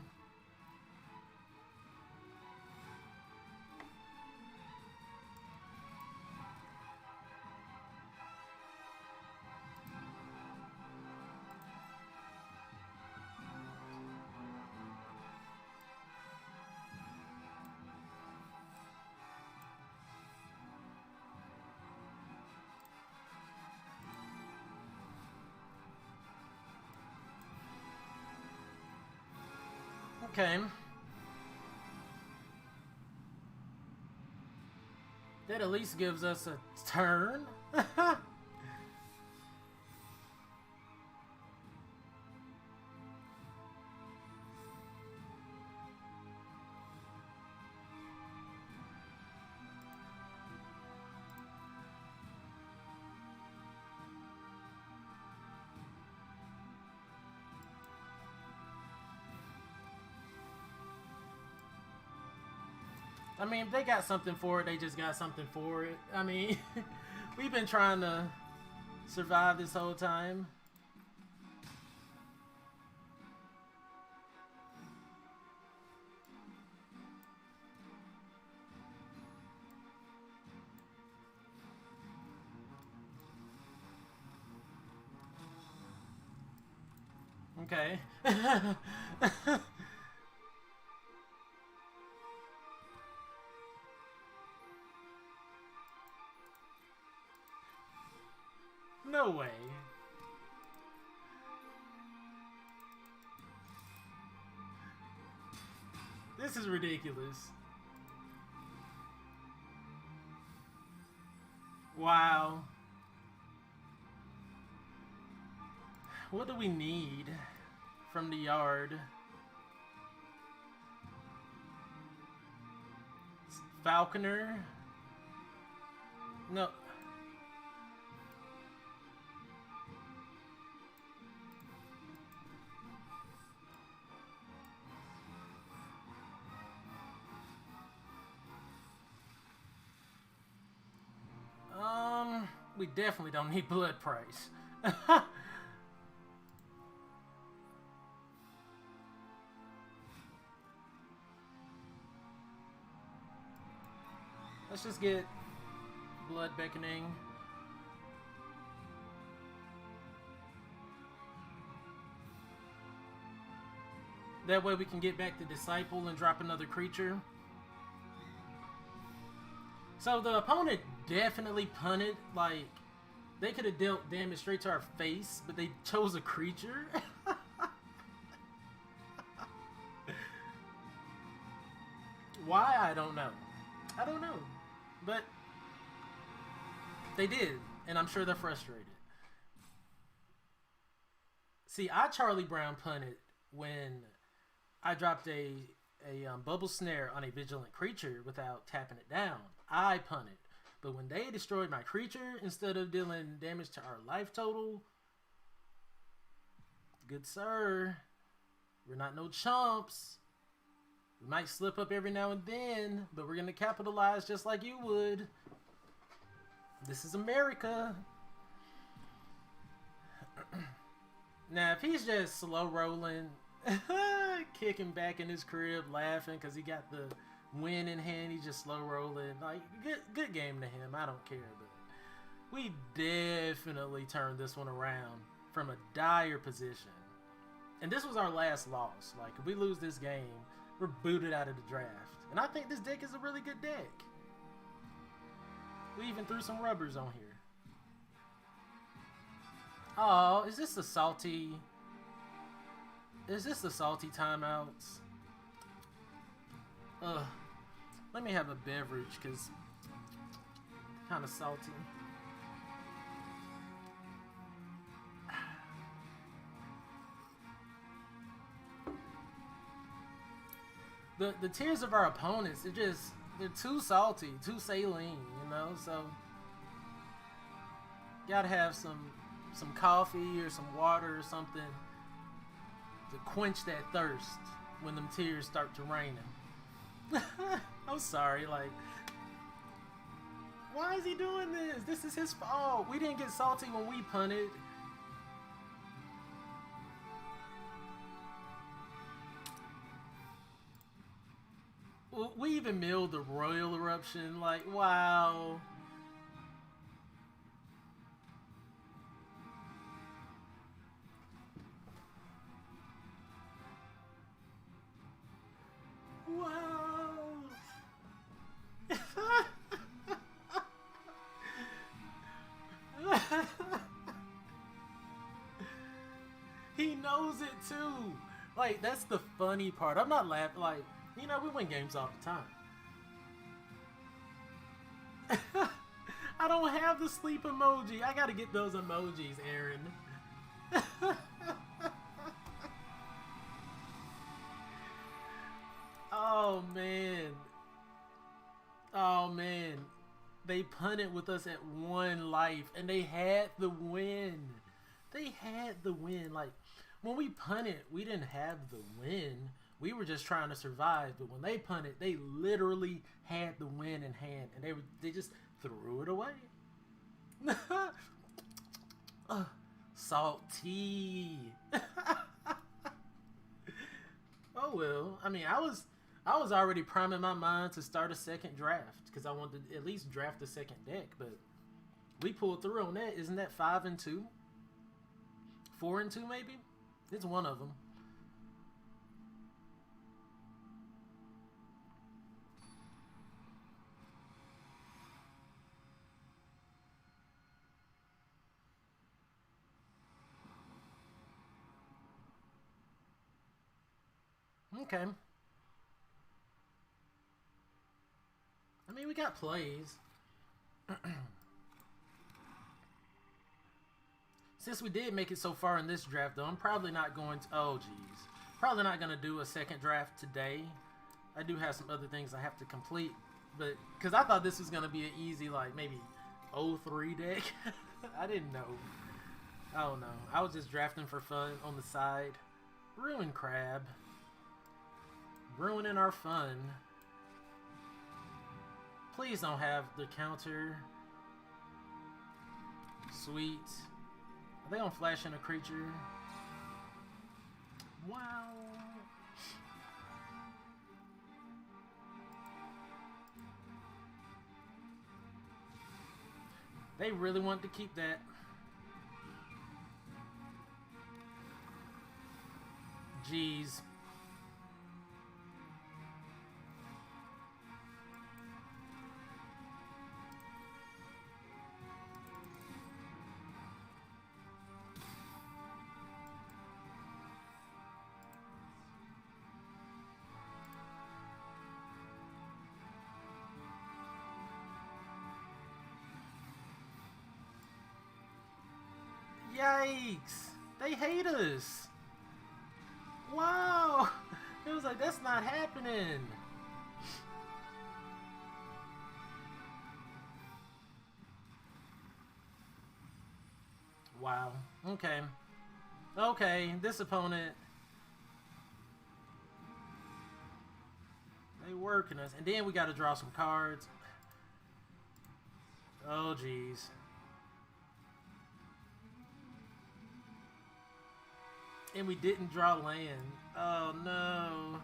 Okay. That at least gives us a turn. I mean, if they got something for it, they just got something for it. I mean, we've been trying to survive this whole time. Okay. No way. This is ridiculous. Wow. What do we need from the yard? Falconer? No. We definitely don't need blood price. Let's just get blood beckoning. That way we can get back to Disciple and drop another creature. So the opponent definitely punted. Like, they could have dealt damage straight to our face, but they chose a creature. Why? I don't know. I don't know. But they did, and I'm sure they're frustrated. See, I Charlie Brown punted when I dropped a bubble snare on a vigilant creature without tapping it down. I punted. But when they destroyed my creature, instead of dealing damage to our life total, good sir, we're not no chumps. We might slip up every now and then, but we're going to capitalize just like you would. This is America. Now, if he's just slow rolling, kicking back in his crib, laughing because he got the win in hand, he's just slow rolling. Like, good game to him. I don't care, but we definitely turned this one around from a dire position. And this was our last loss. Like, if we lose this game, we're booted out of the draft. And I think this deck is a really good deck. We even threw some rubbers on here. Oh, is this the salty? Is this the salty timeouts? Ugh. Let me have a beverage, because kind of salty. The tears of our opponents, they're too salty, too saline, you know, so gotta have some coffee or some water or something to quench that thirst when them tears start to rain. I'm sorry, like, why is he doing this? This is his fault. We didn't get salty when we punted. We even milled the Royal Eruption, like, wow. Wow. He knows it too. Like, that's the funny part. I'm not laughing, like, you know, we win games all the time. I don't have the sleep emoji. I gotta get those emojis, Aaron. Oh, man. Oh, man. They punted with us at 1 life, and they had the win. They had the win. Like, when we punted, we didn't have the win. We were just trying to survive, but when they punted, they literally had the win in hand, and they just threw it away. Salty. Oh well. I mean, I was already priming my mind to start a second draft because I wanted to at least draft a second deck, but we pulled through on that. Isn't that 5 and 2? 4 and 2 maybe? It's one of them. Okay. I mean, we got plays. Since we did make it so far in this draft, though, I'm probably not going to... Oh, geez. Probably not going to do a second draft today. I do have some other things I have to complete. But, because I thought this was going to be an easy, like, maybe 0-3 deck. I didn't know. I don't know. I was just drafting for fun on the side. Ruin Crab. Ruining our fun. Please don't have the counter. Sweet. Are they gonna flash in a creature? Wow. They really want to keep that. Jeez. Yikes! They hate us! Wow! It was like, that's not happening! Wow. Okay. Okay, this opponent, they working us. And then we got to draw some cards. Oh, jeez. And we didn't draw land. Oh, no.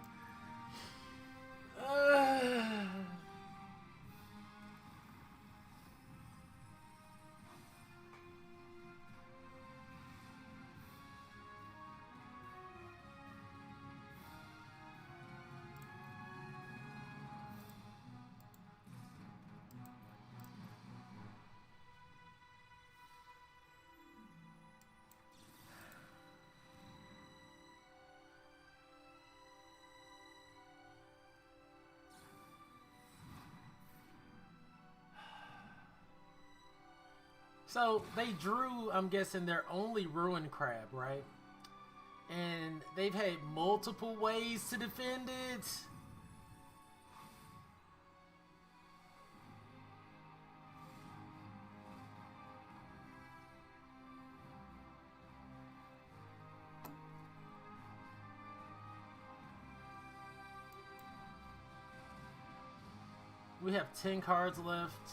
So they drew, I'm guessing, their only ruin crab, right? And they've had multiple ways to defend it. We have 10 cards left.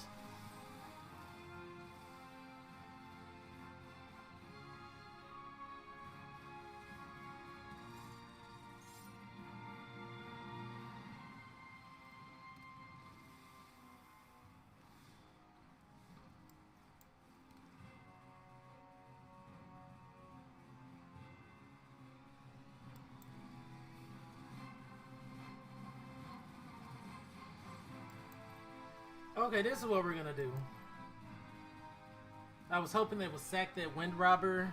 Okay, this is what we're gonna do. I was hoping they would sack that Wind Robber.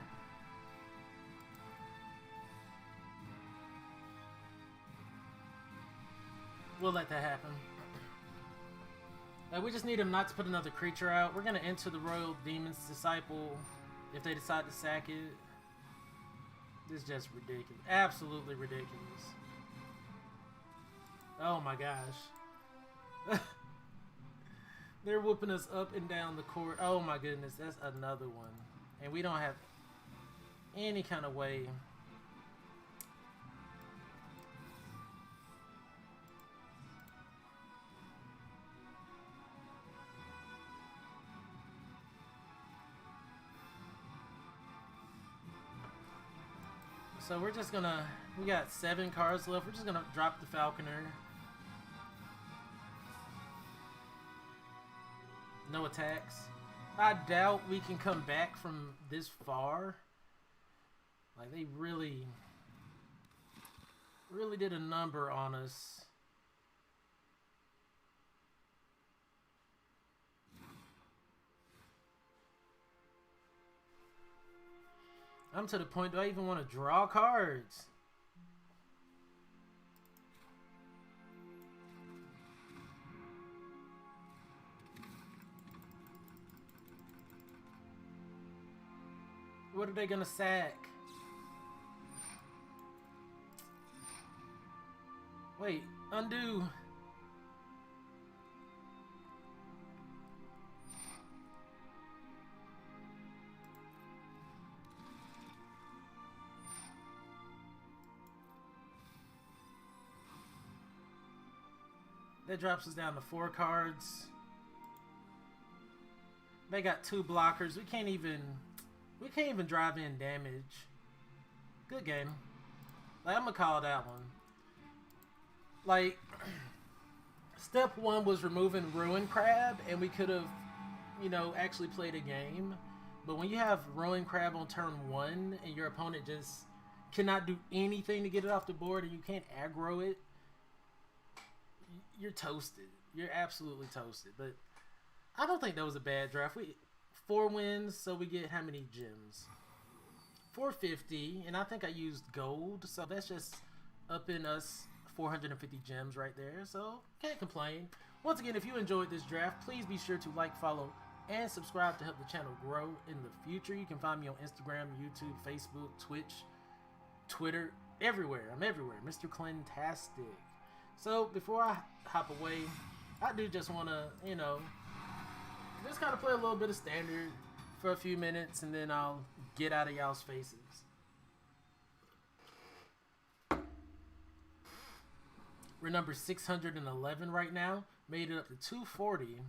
We'll let that happen. We just need him not to put another creature out. We're gonna enter the Royal Demon's Disciple if they decide to sack it. This is just ridiculous. Absolutely ridiculous. Oh my gosh. They're whooping us up and down the court. Oh my goodness, that's another one. And we don't have any kind of way. So we're just gonna, we got 7 cards left. We're just gonna drop the Falconer. No attacks. I doubt we can come back from this far. Like, they really did a number on us. I'm to the point, do I even want to draw cards? What are they gonna sack? Wait, undo. That drops us down to 4 cards. They got 2 blockers. We can't even drive in damage. Good game. Like, I'm gonna call that one. Like, step 1 was removing Ruin Crab, and we could have, you know, actually played a game. But when you have Ruin Crab on turn 1, and your opponent just cannot do anything to get it off the board, and you can't aggro it, you're toasted. You're absolutely toasted. But I don't think that was a bad draft. 4 wins, so we get how many gems? 450, and I think I used gold, so that's just up in us 450 gems right there, so can't complain. Once again, if you enjoyed this draft, please be sure to like, follow, and subscribe to help the channel grow in the future. You can find me on Instagram, YouTube, Facebook, Twitch, Twitter, everywhere. I'm everywhere, Mr.Clintastik. So before I hop away, I do just want to, you know, just kind of play a little bit of standard for a few minutes and then I'll get out of y'all's faces. We're number 611 right now. Made it up to 240.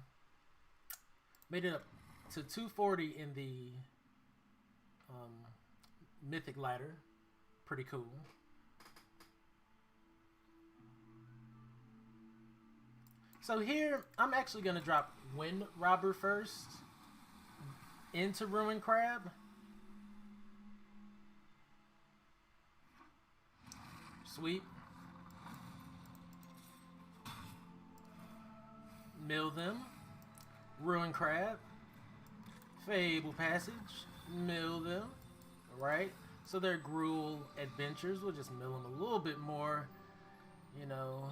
Made it up to 240 in the mythic ladder. Pretty cool. So here, I'm actually going to drop Wind Robber first into Ruin Crab. Sweep. Mill them. Ruin Crab. Fable Passage. Mill them. Alright. So their Gruul adventures. We'll just mill them a little bit more. You know,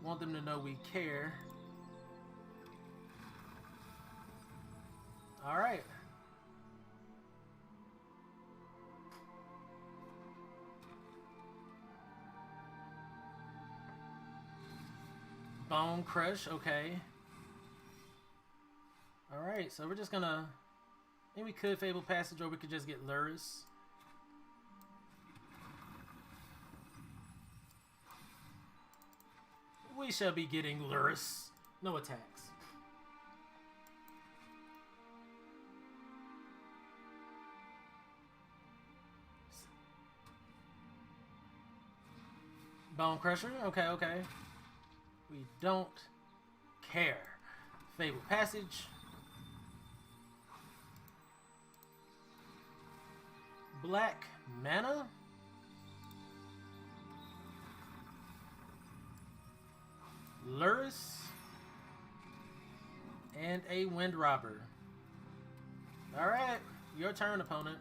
want them to know we care. Alright. Bone Crush, okay. Alright, so we're just gonna... I think we could Fable Passage or we could just get Luris. We shall be getting Luris. No attacks. Bone Crusher, okay, okay. We don't care. Fable Passage. Black Mana. Luris. And a Wind Robber. Alright, your turn, opponent.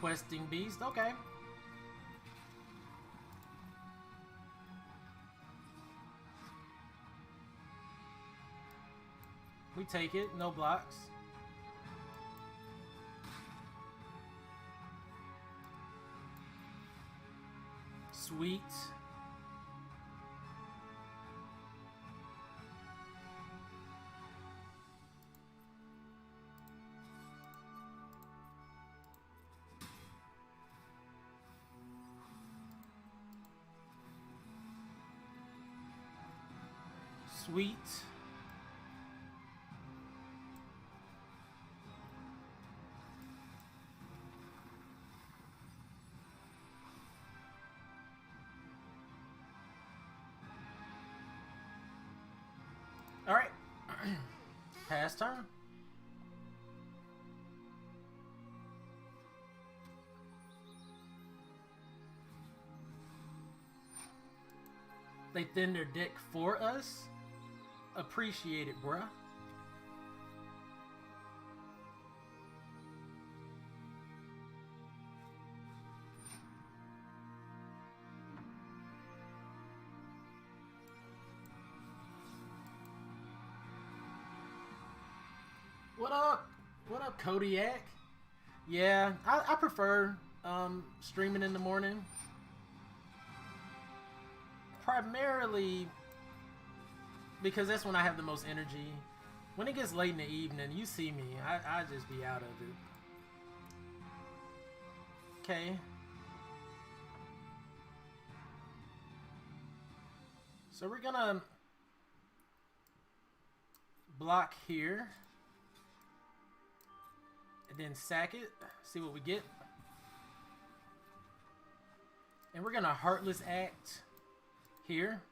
Questing Beast, okay. We take it, no blocks. Sweet. Sweet. All right. Pass turn. They thin their deck for us. Appreciate it, bruh. What up? What up, Kodiak? Yeah, I prefer streaming in the morning. Primarily because that's when I have the most energy. When it gets late in the evening, you see me. I just be out of it. Okay. So we're gonna block here. And then sack it. See what we get. And we're gonna Heartless Act here.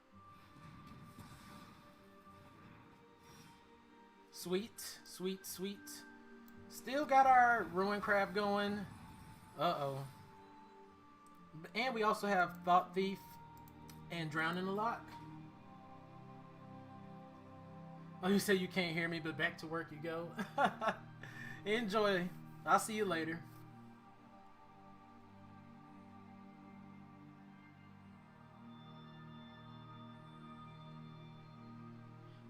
Sweet, sweet, sweet. Still got our Ruin Crab going. Uh-oh. And we also have Thought Thief and Drown in the Lock. Oh, you say you can't hear me, but back to work you go. Enjoy. I'll see you later.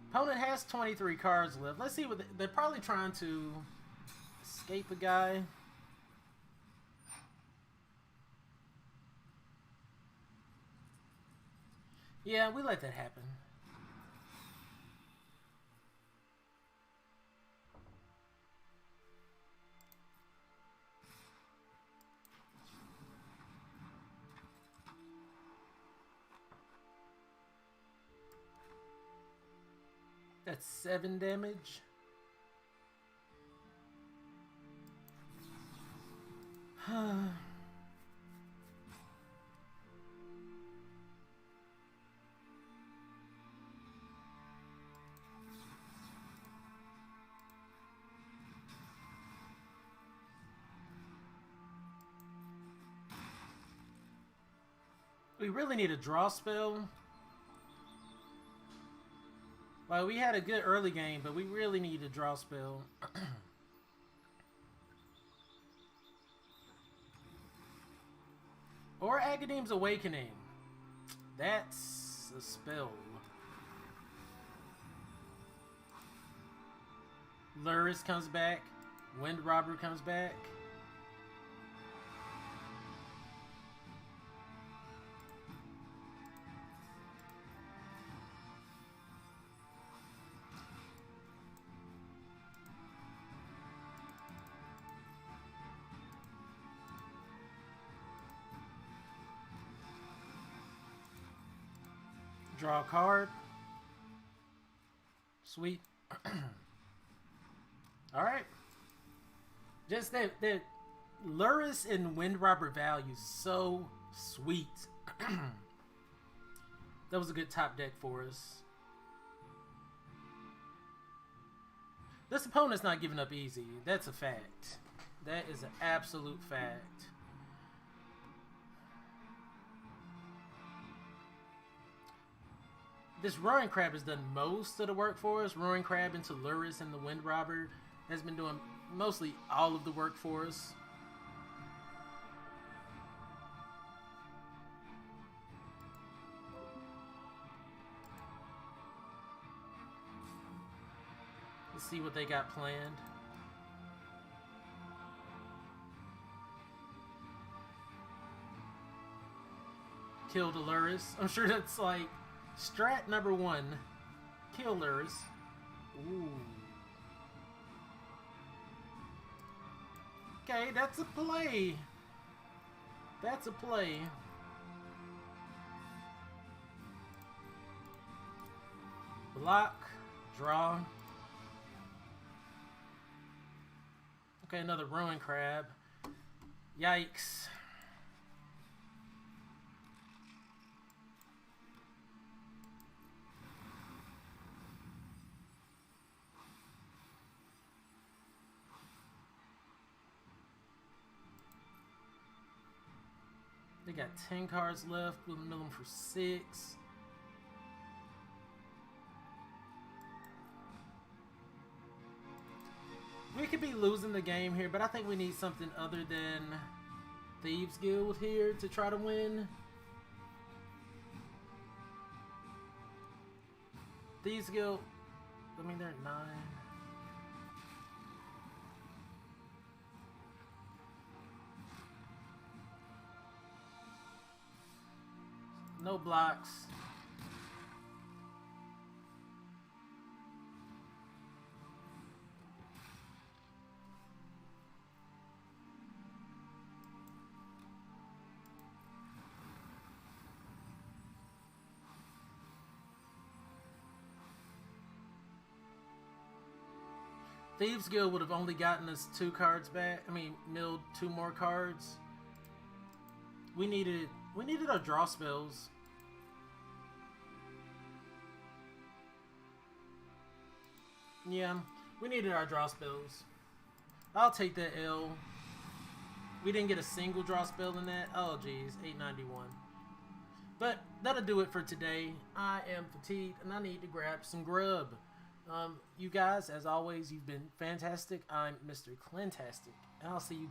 Opponent has 23 cards left. Let's see what they're probably trying to escape a guy. Yeah, we let that happen. That's 7 damage. We really need a draw spell. Well, we had a good early game, but we really need a draw spell. Or Agadeem's Awakening. That's a spell. Luris comes back. Wind Robber comes back. Draw a card. Sweet. Alright. Just that Luris and Wind Robber value so sweet. That was a good top deck for us. This opponent's not giving up easy. That's a fact. That is an absolute fact. This Roaring Crab has done most of the work for us. Roaring Crab into Luris and the Wind Robber has been doing mostly all of the work for us. Let's see what they got planned. Kill the Luris. I'm sure that's like strat number 1. Kill Luris. Ooh. Okay, that's a play. That's a play. Block. Draw. Okay, another Ruin Crab. Yikes. They got 10 cards left. We'll mill them for 6. We could be losing the game here, but I think we need something other than Thieves Guild here to try to win. Thieves Guild, I mean, they're at 9. No blocks. Thieves Guild would have only gotten us 2 cards back. I mean, milled 2 more cards. We needed our draw spells. Yeah, we needed our draw spells. I'll take that L. We didn't get a single draw spell in that. Oh, geez, 891. But that'll do it for today. I am fatigued, and I need to grab some grub. You guys, as always, you've been fantastic. I'm Mr. Clintastik, and I'll see you guys.